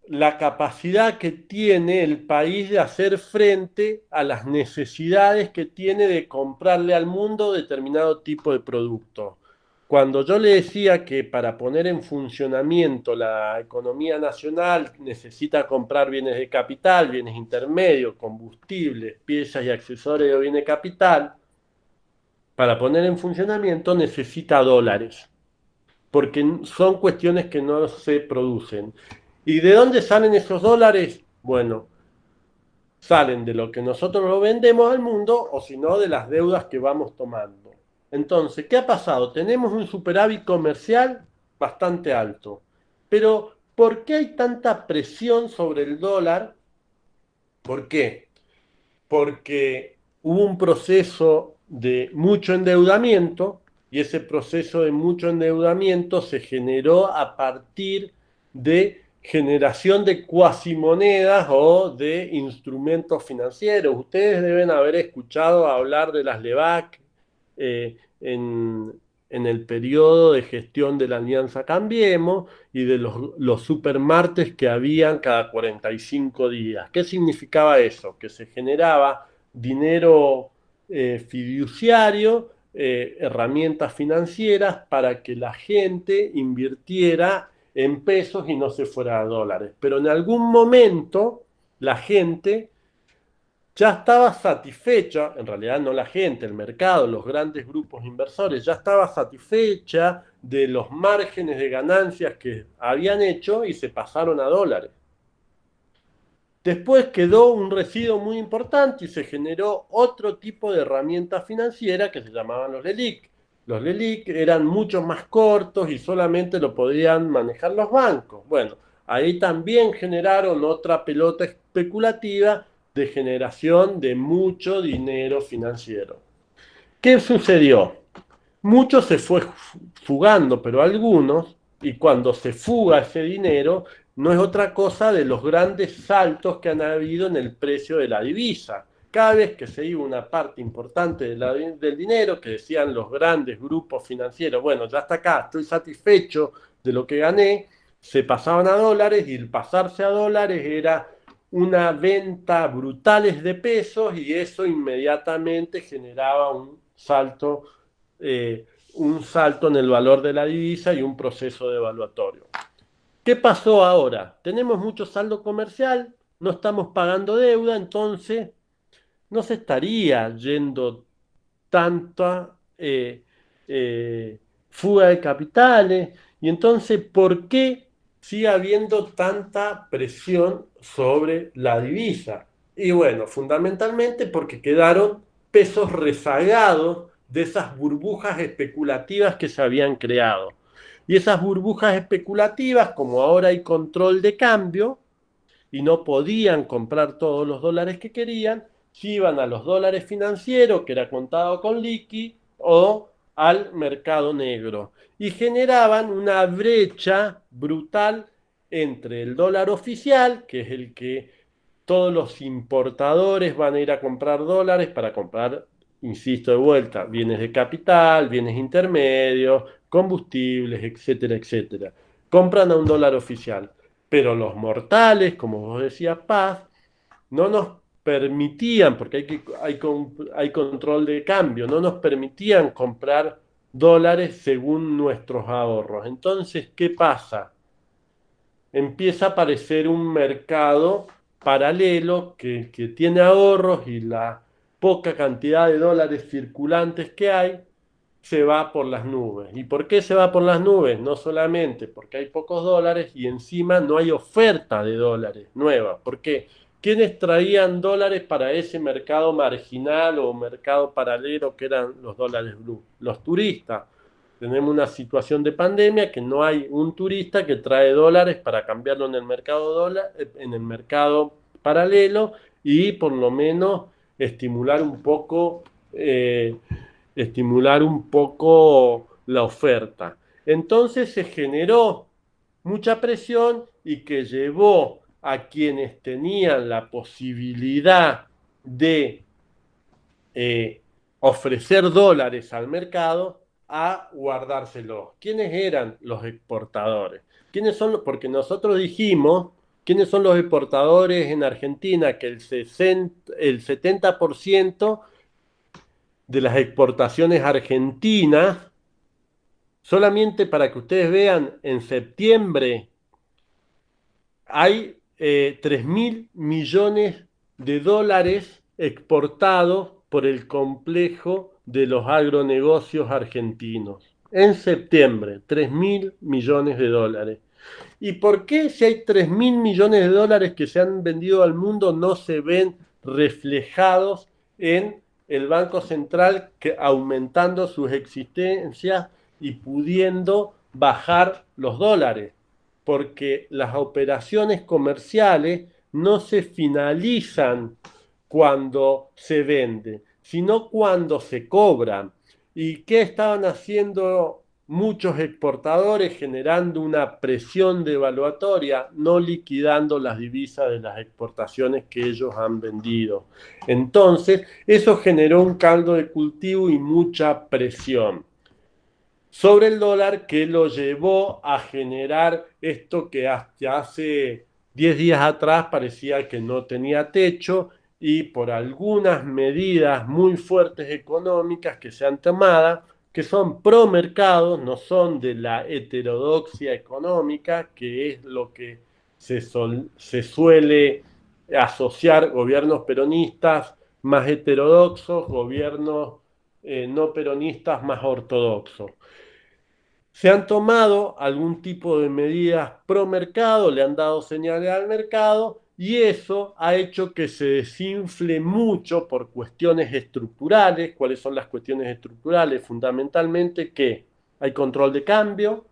la capacidad que tiene el país de hacer frente a las necesidades que tiene de comprarle al mundo determinado tipo de producto. Cuando yo le decía que para poner en funcionamiento la economía nacional necesita comprar bienes de capital, bienes intermedios, combustibles, piezas y accesorios de bienes de capital, para poner en funcionamiento necesita dólares, porque son cuestiones que no se producen. ¿Y de dónde salen esos dólares? Bueno, salen de lo que nosotros lo vendemos al mundo o si no de las deudas que vamos tomando. Entonces, ¿qué ha pasado? Tenemos un superávit comercial bastante alto, pero ¿por qué hay tanta presión sobre el dólar? ¿Por qué? Porque hubo un proceso de mucho endeudamiento y ese proceso de mucho endeudamiento se generó a partir de generación de cuasimonedas o de instrumentos financieros. Ustedes deben haber escuchado hablar de las LEVAC en el periodo de gestión de la Alianza Cambiemos y de los supermartes que habían cada 45 días. ¿Qué significaba eso? Que se generaba dinero fiduciario, herramientas financieras para que la gente invirtiera en pesos y no se fuera a dólares. Pero en algún momento la gente ya estaba satisfecha, en realidad no la gente, el mercado, los grandes grupos inversores, ya estaba satisfecha de los márgenes de ganancias que habían hecho y se pasaron a dólares. Después quedó un residuo muy importante y se generó otro tipo de herramienta financiera que se llamaban los LELIQ. Los LELIQ eran mucho más cortos y solamente lo podían manejar los bancos. Bueno, ahí también generaron otra pelota especulativa de generación de mucho dinero financiero. ¿Qué sucedió? Mucho se fue fugando, pero algunos, y cuando se fuga ese dinero, no es otra cosa de los grandes saltos que han habido en el precio de la divisa. Cada vez que se iba una parte importante del dinero, que decían los grandes grupos financieros, bueno, ya está acá, estoy satisfecho de lo que gané, se pasaban a dólares y el pasarse a dólares era una venta brutales de pesos y eso inmediatamente generaba eh, un salto en el valor de la divisa y un proceso devaluatorio. ¿Qué pasó ahora? Tenemos mucho saldo comercial, no estamos pagando deuda, entonces no se estaría yendo tanta fuga de capitales. Y entonces, ¿por qué sigue habiendo tanta presión sobre la divisa? Y bueno, fundamentalmente porque quedaron pesos rezagados de esas burbujas especulativas que se habían creado. Y esas burbujas especulativas, como ahora hay control de cambio, y no podían comprar todos los dólares que querían, si iban a los dólares financieros, que era contado con liqui, o al mercado negro. Y generaban una brecha brutal entre el dólar oficial, que es el que todos los importadores van a ir a comprar dólares para comprar, insisto de vuelta, bienes de capital, bienes intermedios, combustibles, etcétera, etcétera. Compran a un dólar oficial. Pero los mortales, como vos decías, Paz, no nos permitían, porque hay control de cambio, no nos permitían comprar dólares según nuestros ahorros. Entonces, ¿qué pasa? Empieza a aparecer un mercado paralelo que tiene ahorros y la poca cantidad de dólares circulantes que hay se va por las nubes. ¿Y por qué se va por las nubes? No solamente porque hay pocos dólares y encima no hay oferta de dólares nueva. ¿Por qué? ¿Quiénes traían dólares para ese mercado marginal o mercado paralelo que eran los dólares blue? Los turistas. Tenemos una situación de pandemia que no hay un turista que trae dólares para cambiarlo en el en el mercado paralelo y por lo menos estimular un poco eh, la oferta. Entonces se generó mucha presión y que llevó a quienes tenían la posibilidad de eh, ofrecer dólares al mercado a guardárselos. ¿Quiénes eran los exportadores? ¿Quiénes son los? Porque nosotros dijimos, ¿quiénes son los exportadores en Argentina? Que el 70% de las exportaciones argentinas, solamente para que ustedes vean, en septiembre hay 3.000 millones de dólares exportados por el complejo de los agronegocios argentinos. En septiembre, 3.000 millones de dólares. ¿Y por qué si hay 3.000 millones de dólares que se han vendido al mundo no se ven reflejados en el Banco Central aumentando sus existencias y pudiendo bajar los dólares? Porque las operaciones comerciales no se finalizan cuando se vende, sino cuando se cobran. ¿Y qué estaban haciendo muchos exportadores? Generando una presión devaluatoria, no liquidando las divisas de las exportaciones que ellos han vendido. Entonces, eso generó un caldo de cultivo y mucha presión sobre el dólar que lo llevó a generar esto que hasta hace 10 días atrás parecía que no tenía techo y por algunas medidas muy fuertes económicas que se han tomado, que son pro mercado, no son de la heterodoxia económica, que es lo que se suele asociar gobiernos peronistas más heterodoxos, gobiernos no peronistas más ortodoxos. Se han tomado algún tipo de medidas pro mercado, le han dado señales al mercado y eso ha hecho que se desinfle mucho por cuestiones estructurales. ¿Cuáles son las cuestiones estructurales? Fundamentalmente que hay control de cambio,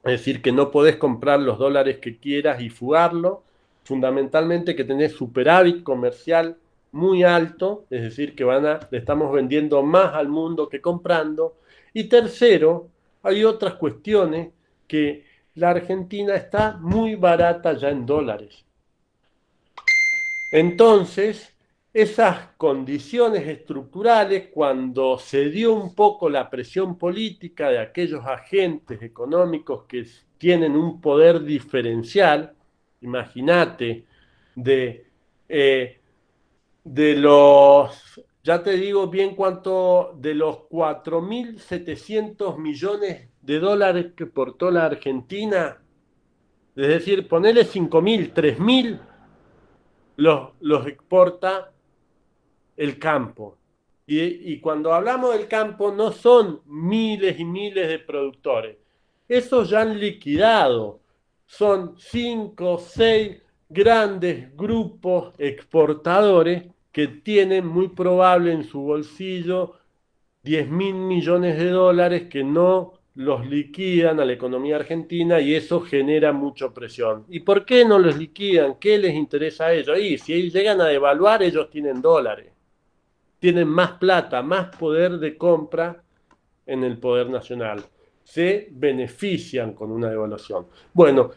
es decir, que no podés comprar los dólares que quieras y fugarlo. Fundamentalmente que tenés superávit comercial muy alto, es decir, que le estamos vendiendo más al mundo que comprando. Y tercero, hay otras cuestiones que la Argentina está muy barata ya en dólares. Entonces, esas condiciones estructurales, cuando se dio un poco la presión política de aquellos agentes económicos que tienen un poder diferencial, imagínate, de, eh, ya te digo bien cuánto, de los 4.700 millones de dólares que portó la Argentina, es decir, ponerle 5.000, 3.000 los exporta el campo. Y cuando hablamos del campo no son miles y miles de productores. Esos ya han liquidado. Son 5 o 6 grandes grupos exportadores que tienen muy probable en su bolsillo 10.000 millones de dólares que no los liquidan a la economía argentina y eso genera mucha presión. ¿Y por qué no los liquidan? ¿Qué les interesa a ellos? Y si ellos llegan a devaluar, ellos tienen dólares, tienen más plata, más poder de compra en el poder nacional. Se benefician con una devaluación. Bueno,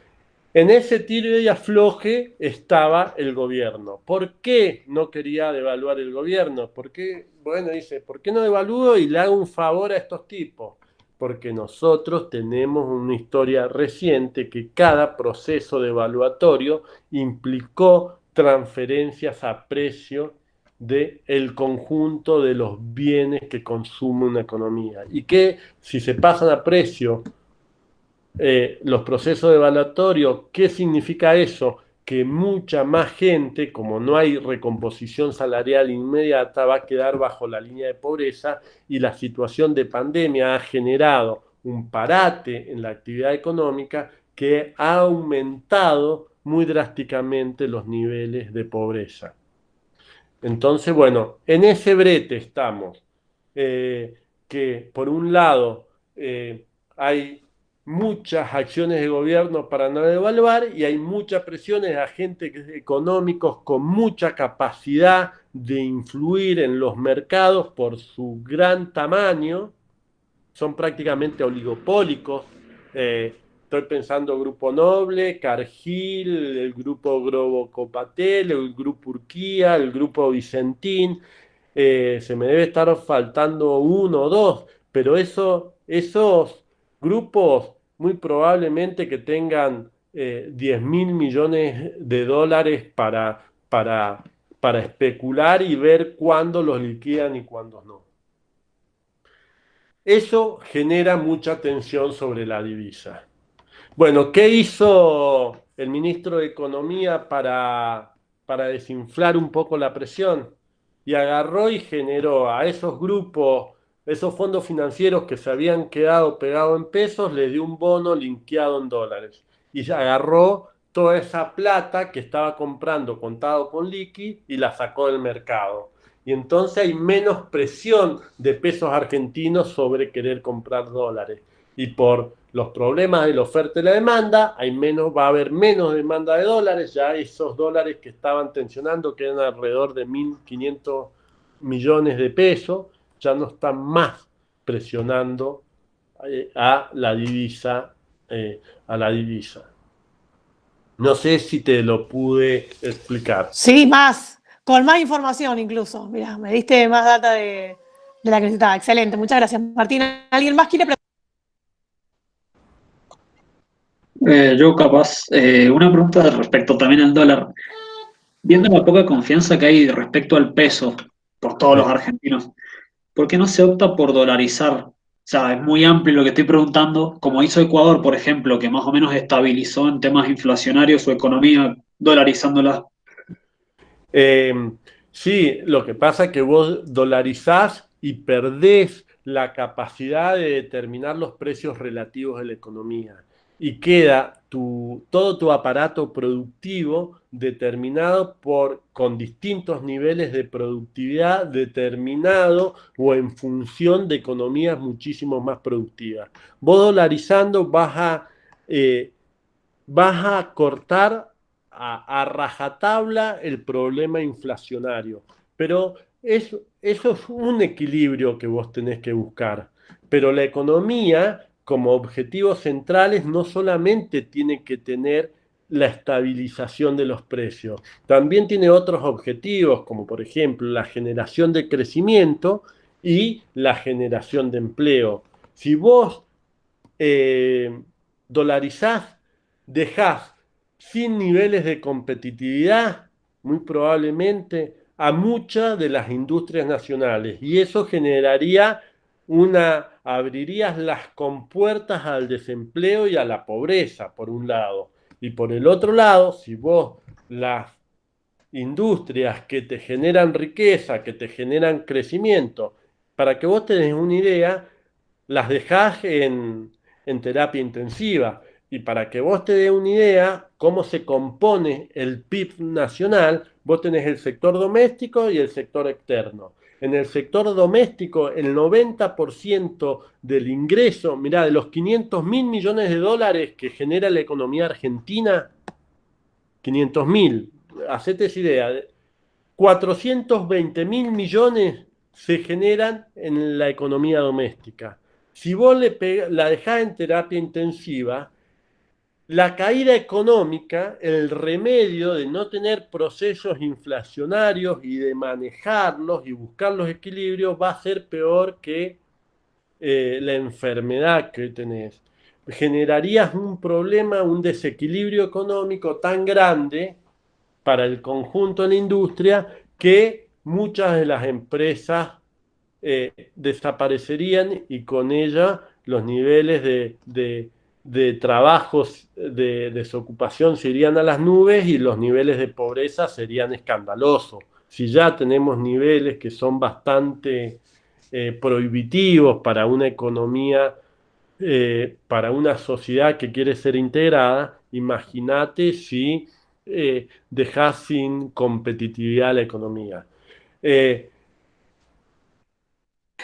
en ese tiro y afloje estaba el gobierno. ¿Por qué no quería devaluar el gobierno? Porque, bueno, dice, ¿por qué no devalúo y le hago un favor a estos tipos? Porque nosotros tenemos una historia reciente que cada proceso devaluatorio implicó transferencias a precio del conjunto de los bienes que consume una economía. Y que si se pasan a precio los procesos evaluatorios, ¿qué significa eso? Que mucha más gente, como no hay recomposición salarial inmediata, va a quedar bajo la línea de pobreza y la situación de pandemia ha generado un parate en la actividad económica que ha aumentado muy drásticamente los niveles de pobreza. Entonces, bueno, en ese brete estamos, que por un lado hay muchas acciones de gobierno para no devaluar y hay muchas presiones de agentes económicos con mucha capacidad de influir en los mercados por su gran tamaño, son prácticamente oligopólicos. Estoy pensando Grupo Noble, Cargill, el Grupo Globo Copatel, el Grupo Urquía, el Grupo Vicentín. Se me debe estar faltando uno o dos, pero esos grupos muy probablemente que tengan 10.000 millones de dólares para especular y ver cuándo los liquidan y cuándo no. Eso genera mucha tensión sobre la divisa. Bueno, ¿qué hizo el ministro de Economía para desinflar un poco la presión? Y agarró y generó a esos grupos, esos fondos financieros que se habían quedado pegados en pesos, le dio un bono linkeado en dólares. Y agarró toda esa plata que estaba comprando contado con liqui y la sacó del mercado. Y entonces hay menos presión de pesos argentinos sobre querer comprar dólares. Y por los problemas de la oferta y la demanda, va a haber menos demanda de dólares. Ya esos dólares que estaban tensionando, que eran alrededor de 1.500 millones de pesos, ya no están más presionando a la divisa. A la divisa. No sé si te lo pude explicar. Sí, más, con más información incluso. Mira, me diste más data de la que necesitaba. Excelente, muchas gracias, Martina. ¿Alguien más quiere preguntar? Yo capaz, una pregunta respecto también al dólar. Viendo la poca confianza que hay respecto al peso por todos los argentinos, ¿por qué no se opta por dolarizar? O sea, es muy amplio lo que estoy preguntando, como hizo Ecuador, por ejemplo, que más o menos estabilizó en temas inflacionarios su economía dolarizándola. Eh, sí, lo que pasa es que vos dolarizás y perdés la capacidad de determinar los precios relativos de la economía. y queda todo tu aparato productivo determinado con distintos niveles de productividad determinado o en función de economías muchísimo más productivas. Vos dolarizando eh, vas a cortar a rajatabla el problema inflacionario, pero eso es un equilibrio que vos tenés que buscar. Pero la economía, como objetivos centrales, no solamente tiene que tener la estabilización de los precios, también tiene otros objetivos, como por ejemplo la generación de crecimiento y la generación de empleo. Si vos eh, dolarizás, dejás sin niveles de competitividad, muy probablemente, a muchas de las industrias nacionales. Y eso generaría abrirías las compuertas al desempleo y a la pobreza, por un lado. Y por el otro lado, si vos las industrias que te generan riqueza, que te generan crecimiento, para que vos tenés una idea, las dejás en terapia intensiva. Y para que vos te dé una idea cómo se compone el PIB nacional, vos tenés el sector doméstico y el sector externo. En el sector doméstico, el 90% del ingreso, mirá, de los 500.000 millones de dólares que genera la economía argentina, 500.000, hacete esa idea, 420.000 millones se generan en la economía doméstica. Si vos la dejás en terapia intensiva, la caída económica, el remedio de no tener procesos inflacionarios y de manejarlos y buscar los equilibrios va a ser peor que la enfermedad que tenés. Generarías un problema, un desequilibrio económico tan grande para el conjunto de la industria que muchas de las empresas desaparecerían y con ella los niveles de trabajos de desocupación se irían a las nubes y los niveles de pobreza serían escandalosos. Si ya tenemos niveles que son bastante prohibitivos para una economía, para una sociedad que quiere ser integrada, imagínate si dejás sin competitividad la economía. Eh,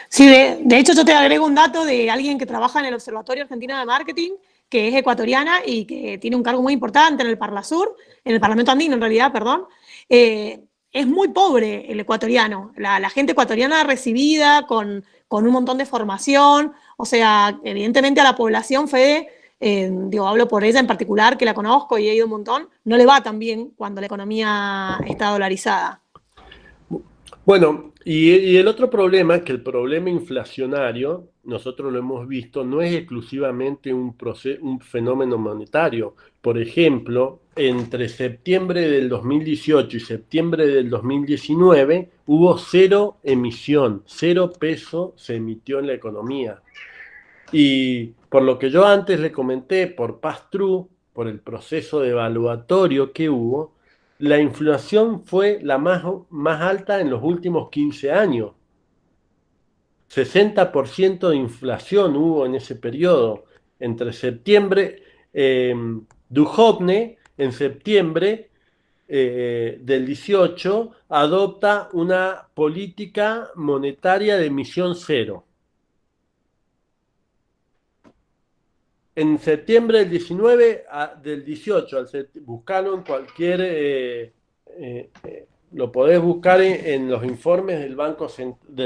Sí, de hecho yo te agrego un dato de alguien que trabaja en el Observatorio Argentino de Marketing, que es ecuatoriana y que tiene un cargo muy importante en el Parlasur, en el Parlamento Andino en realidad, perdón. Es muy pobre el ecuatoriano, la gente ecuatoriana recibida con un montón de formación, o sea, evidentemente a la población, Fede, digo, hablo por ella en particular, que la conozco y he ido un montón, no le va tan bien cuando la economía está dolarizada. Bueno, y el otro problema es que el problema inflacionario, nosotros lo hemos visto, no es exclusivamente un fenómeno monetario. Por ejemplo, entre septiembre del 2018 y septiembre del 2019 hubo cero emisión, 0 peso se emitió en la economía. Y por lo que yo antes le comenté, por pass-through, por el proceso devaluatorio que hubo, la inflación fue la más alta en los últimos 15 años. 60% de inflación hubo en ese periodo. Entre septiembre, eh, Duhovne, en septiembre del 18, adopta una política monetaria de emisión cero. En septiembre del 19, del 18, buscarlo en cualquier, lo podés buscar en los informes del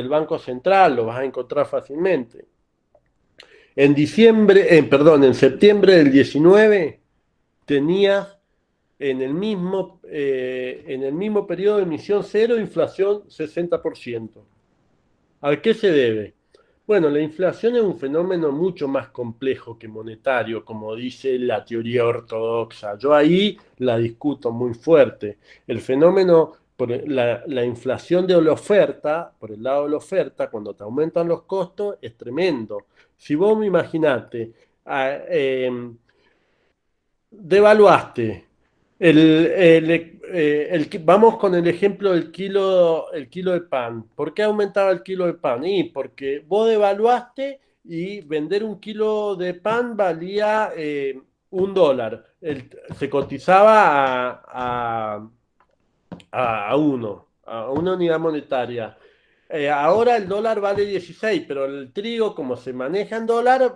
Banco Central, lo vas a encontrar fácilmente. En septiembre del 19 tenías en el mismo periodo de emisión cero, inflación 60%. ¿A qué se debe? Bueno, la inflación es un fenómeno mucho más complejo que monetario, como dice la teoría ortodoxa. Yo ahí la discuto muy fuerte. El fenómeno, la inflación de la oferta, por el lado de la oferta, cuando te aumentan los costos, es tremendo. Si vos me imaginate, devaluaste. Vamos con el ejemplo del el kilo de pan. ¿Por qué aumentaba el kilo de pan? Y porque vos devaluaste y vender un kilo de pan valía un dólar se cotizaba a una unidad monetaria. Ahora el dólar vale 16, pero el trigo, como se maneja en dólar,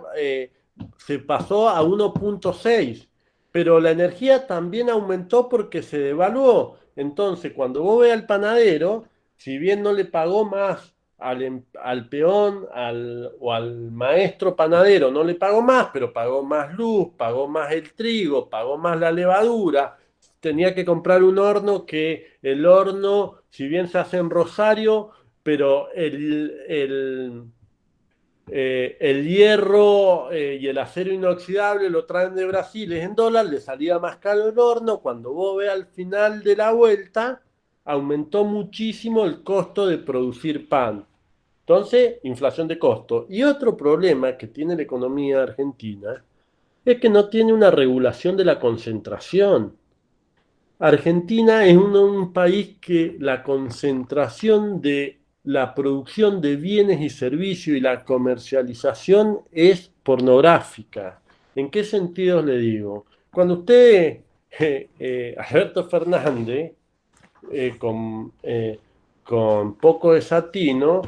se pasó a 1,6. Pero la energía también aumentó porque se devaluó. Entonces, cuando vos ves al panadero, si bien no le pagó más al peón o al maestro panadero, no le pagó más, pero pagó más luz, pagó más el trigo, pagó más la levadura. Tenía que comprar un horno que el horno, si bien se hace en Rosario, pero el hierro y el acero inoxidable lo traen de Brasil, es en dólar, le salía más caro el horno. Cuando vos ves al final de la vuelta, aumentó muchísimo el costo de producir pan. Entonces, inflación de costo. Y otro problema que tiene la economía argentina es que no tiene una regulación de la concentración. Argentina es un país que la concentración de la producción de bienes y servicios y la comercialización es pornográfica. ¿En qué sentido le digo? Cuando usted, Alberto Fernández, con poco desatino,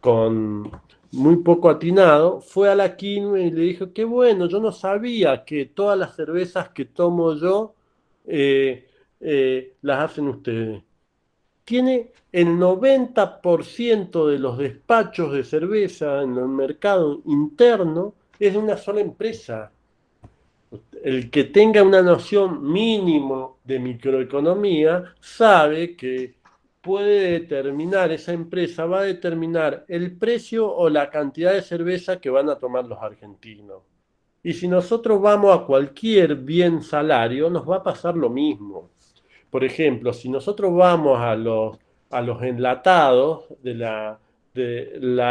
con muy poco atinado, fue a la quinoa y le dijo, qué bueno, yo no sabía que todas las cervezas que tomo yo eh, las hacen ustedes. Tiene el 90% de los despachos de cerveza en el mercado interno es de una sola empresa. El que tenga una noción mínimo de microeconomía sabe que puede determinar, esa empresa va a determinar el precio o la cantidad de cerveza que van a tomar los argentinos. Y si nosotros vamos a cualquier bien salario, nos va a pasar lo mismo. Por ejemplo, si nosotros vamos a los enlatados de la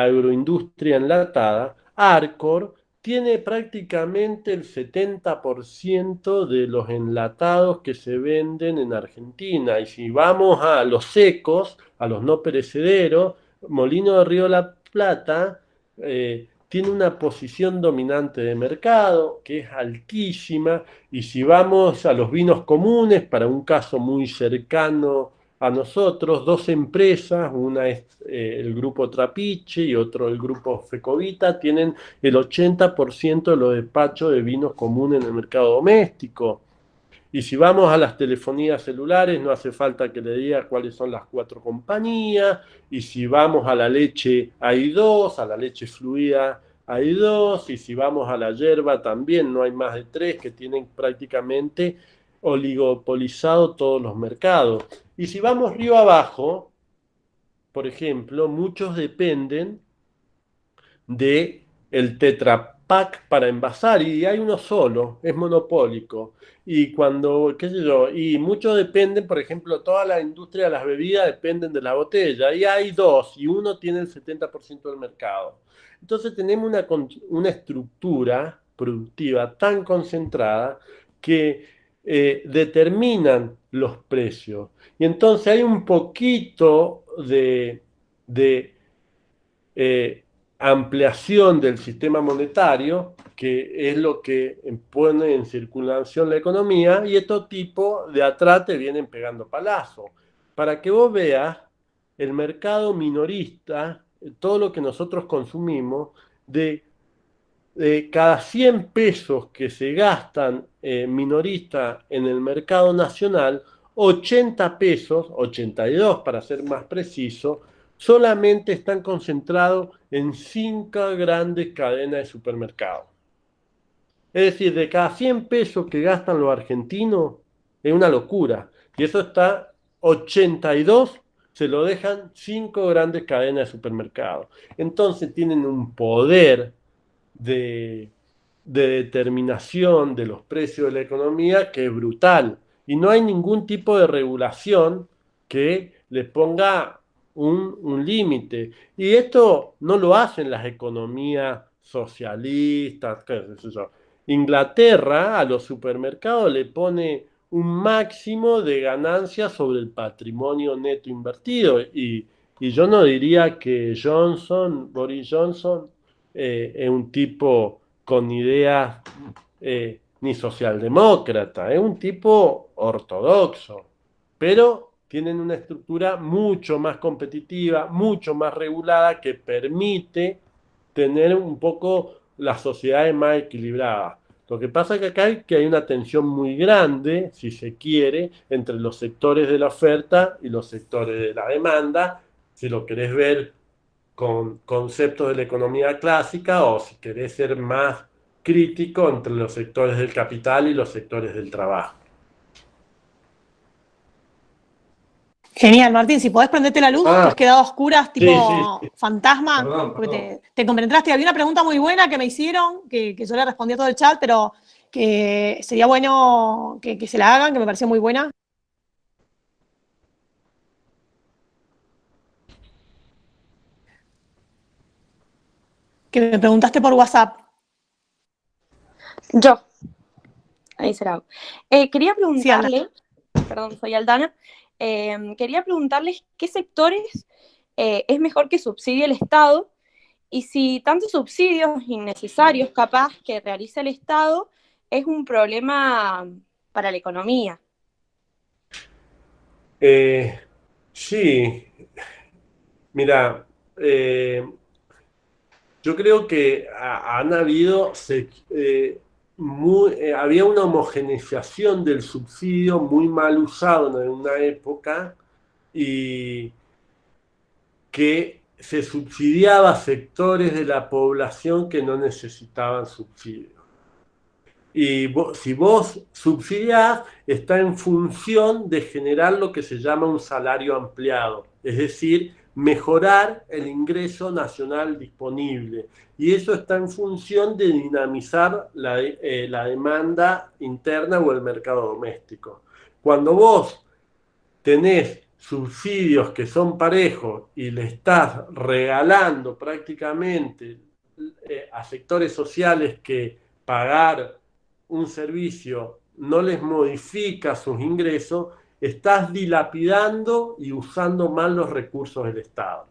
agroindustria enlatada, Arcor tiene prácticamente el 70% de los enlatados que se venden en Argentina. Y si vamos a los secos, a los no perecederos, Molino de Río de la Plata tiene una posición dominante de mercado que es altísima. Y si vamos a los vinos comunes, para un caso muy cercano a nosotros, dos empresas, una es el grupo Trapiche y otro el grupo Fecovita, tienen el 80% de los despachos de vinos comunes en el mercado doméstico. Y si vamos a las telefonías celulares, no hace falta que le diga cuáles son las 4 compañías. Y si vamos a la leche, hay 2, a la leche fluida hay 2, y si vamos a la yerba también no hay más de 3 que tienen prácticamente oligopolizado todos los mercados. Y si vamos río abajo, por ejemplo, muchos dependen de el Tetra Pak para envasar y hay uno solo, es monopólico. Y cuando, qué sé yo, y muchos dependen, por ejemplo, toda la industria de las bebidas dependen de la botella y hay dos y uno tiene el 70% del mercado. Entonces tenemos una estructura productiva tan concentrada que determinan los precios. Y entonces hay un poquito de eh, ampliación del sistema monetario, que es lo que pone en circulación la economía, y estos tipos de atrás te vienen pegando palazos. Para que vos veas, el mercado minorista, todo lo que nosotros consumimos, de cada 100 pesos que se gastan minoristas en el mercado nacional, 80 pesos, 82 para ser más preciso, solamente están concentrados en 5 grandes cadenas de supermercados. Es decir, de cada 100 pesos que gastan los argentinos, es una locura. Y eso está 82, se lo dejan 5 grandes cadenas de supermercados. Entonces tienen un poder de, de determinación de los precios de la economía que es brutal. Y no hay ningún tipo de regulación que les ponga un límite. Y esto no lo hacen las economías socialistas, qué sé yo. Inglaterra a los supermercados le pone un máximo de ganancia sobre el patrimonio neto invertido. Y yo no diría que Boris Johnson, es un tipo con ideas ni socialdemócrata, es un tipo ortodoxo, pero tienen una estructura mucho más competitiva, mucho más regulada, que permite tener un poco las sociedades más equilibradas. Lo que pasa es que acá hay una tensión muy grande, si se quiere, entre los sectores de la oferta y los sectores de la demanda, si lo querés ver con conceptos de la economía clásica, o si querés ser más crítico entre los sectores del capital y los sectores del trabajo. Genial, Martín, si podés prenderte la luz, que has quedado a oscuras, tipo sí. fantasma, Perdón. porque te concentraste. Había una pregunta muy buena que me hicieron, que yo le respondí a todo el chat, pero que sería bueno que se la hagan, que me pareció muy buena. Que me preguntaste por WhatsApp. Yo, ahí se la hago. Quería Sí, preguntarle, perdón, soy Aldana, quería preguntarles qué sectores es mejor que subsidie el Estado y si tantos subsidios innecesarios capaz que realiza el Estado es un problema para la economía. Sí, mira, yo creo que han habido, había una homogeneización del subsidio muy mal usado en una época, y que se subsidiaba sectores de la población que no necesitaban subsidio. Y si vos subsidiás, está en función de generar lo que se llama un salario ampliado, es decir, mejorar el ingreso nacional disponible. Y eso está en función de dinamizar la demanda interna o el mercado doméstico. Cuando vos tenés subsidios que son parejos y le estás regalando prácticamente a sectores sociales que pagar un servicio no les modifica sus ingresos, estás dilapidando y usando mal los recursos del Estado.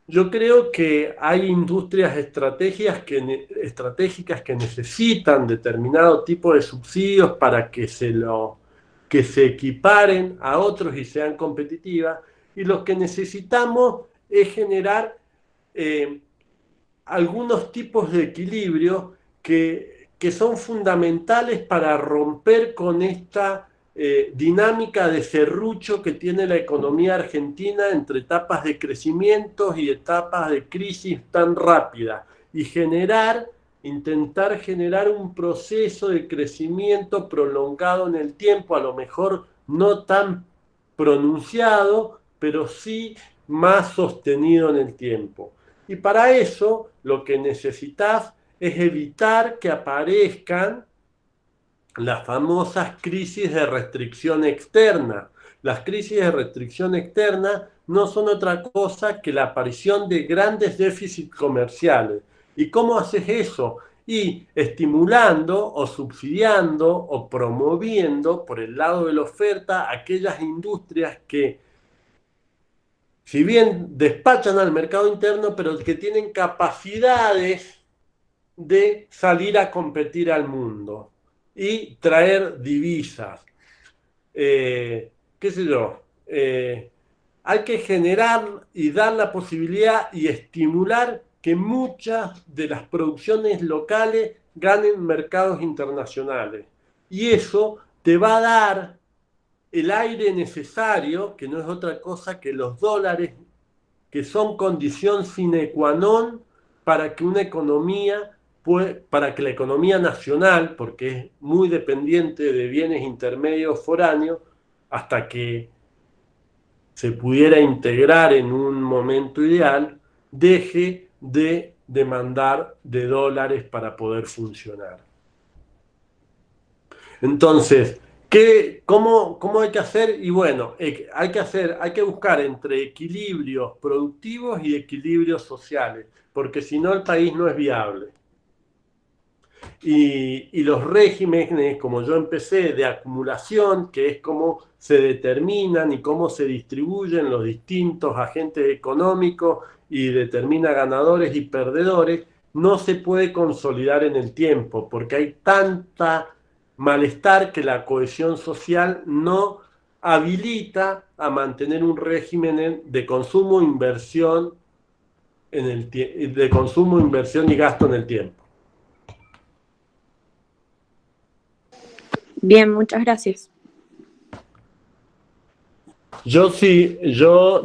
Yo creo que hay industrias estratégicas que necesitan determinado tipo de subsidios para que se equiparen a otros y sean competitivas, y lo que necesitamos es generar algunos tipos de equilibrio que son fundamentales para romper con esta dinámica de serrucho que tiene la economía argentina entre etapas de crecimiento y etapas de crisis tan rápida, y intentar generar un proceso de crecimiento prolongado en el tiempo, a lo mejor no tan pronunciado, pero sí más sostenido en el tiempo. Y para eso lo que necesitas es evitar que aparezcan las famosas crisis de restricción externa. Las crisis de restricción externa no son otra cosa que la aparición de grandes déficits comerciales. ¿Y cómo haces eso? Y estimulando o subsidiando o promoviendo por el lado de la oferta aquellas industrias que, si bien despachan al mercado interno, pero que tienen capacidades de salir a competir al mundo y traer divisas. ¿Qué sé yo? Hay que generar y dar la posibilidad y estimular que muchas de las producciones locales ganen mercados internacionales. Y eso te va a dar el aire necesario, que no es otra cosa que los dólares, que son condición sine qua non para que para que la economía nacional, porque es muy dependiente de bienes intermedios foráneos, hasta que se pudiera integrar en un momento ideal, deje de demandar de dólares para poder funcionar. Entonces, ¿cómo hay que hacer? Y bueno, hay que buscar entre equilibrios productivos y equilibrios sociales, porque si no el país no es viable. Y los regímenes, como yo empecé, de acumulación, que es cómo se determinan y cómo se distribuyen los distintos agentes económicos y determina ganadores y perdedores, no se puede consolidar en el tiempo, porque hay tanta malestar que la cohesión social no habilita a mantener un régimen de consumo, inversión de consumo, inversión y gasto en el tiempo. Bien, muchas gracias.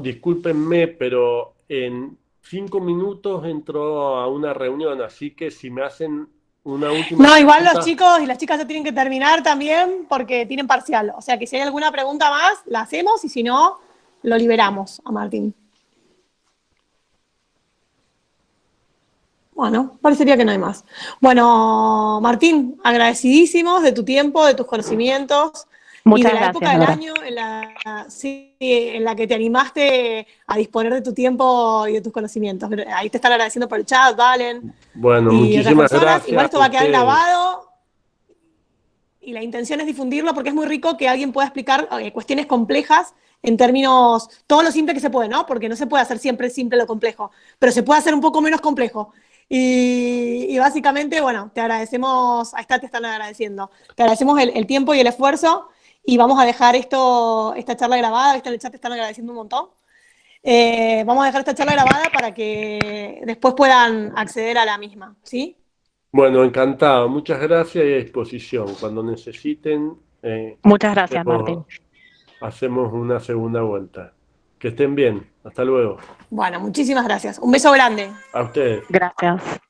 Discúlpenme, pero en 5 minutos entro a una reunión, así que si me hacen una última No, igual los pregunta. chicos y las chicas ya tienen que terminar también porque tienen parcial. O sea que si hay alguna pregunta más, la hacemos y si no, lo liberamos a Martín. Bueno, parecería que no hay más. Bueno, Martín, agradecidísimos de tu tiempo, de tus conocimientos y Muchas de la gracias, época del Nora. año en la que te animaste a disponer de tu tiempo y de tus conocimientos. Ahí te están agradeciendo por el chat, Valen, Bueno, y otras muchísimas personas. Igual gracias esto a va a quedar ustedes. grabado y la intención es difundirlo porque es muy rico que alguien pueda explicar cuestiones complejas en términos, todo lo simple que se puede, ¿no? Porque no se puede hacer siempre simple lo complejo, pero se puede hacer un poco menos complejo. Y básicamente, bueno, te agradecemos, ahí está, te están agradeciendo, te agradecemos el tiempo y el esfuerzo y vamos a dejar esta charla grabada, en el chat te están agradeciendo un montón. Vamos a dejar esta charla grabada para que después puedan acceder a la misma, ¿sí? Bueno, encantado. Muchas gracias y a disposición. Cuando necesiten, Muchas gracias, Martín. hacemos una segunda vuelta. Que estén bien. Hasta luego. Bueno, muchísimas gracias. Un beso grande. A ustedes. Gracias.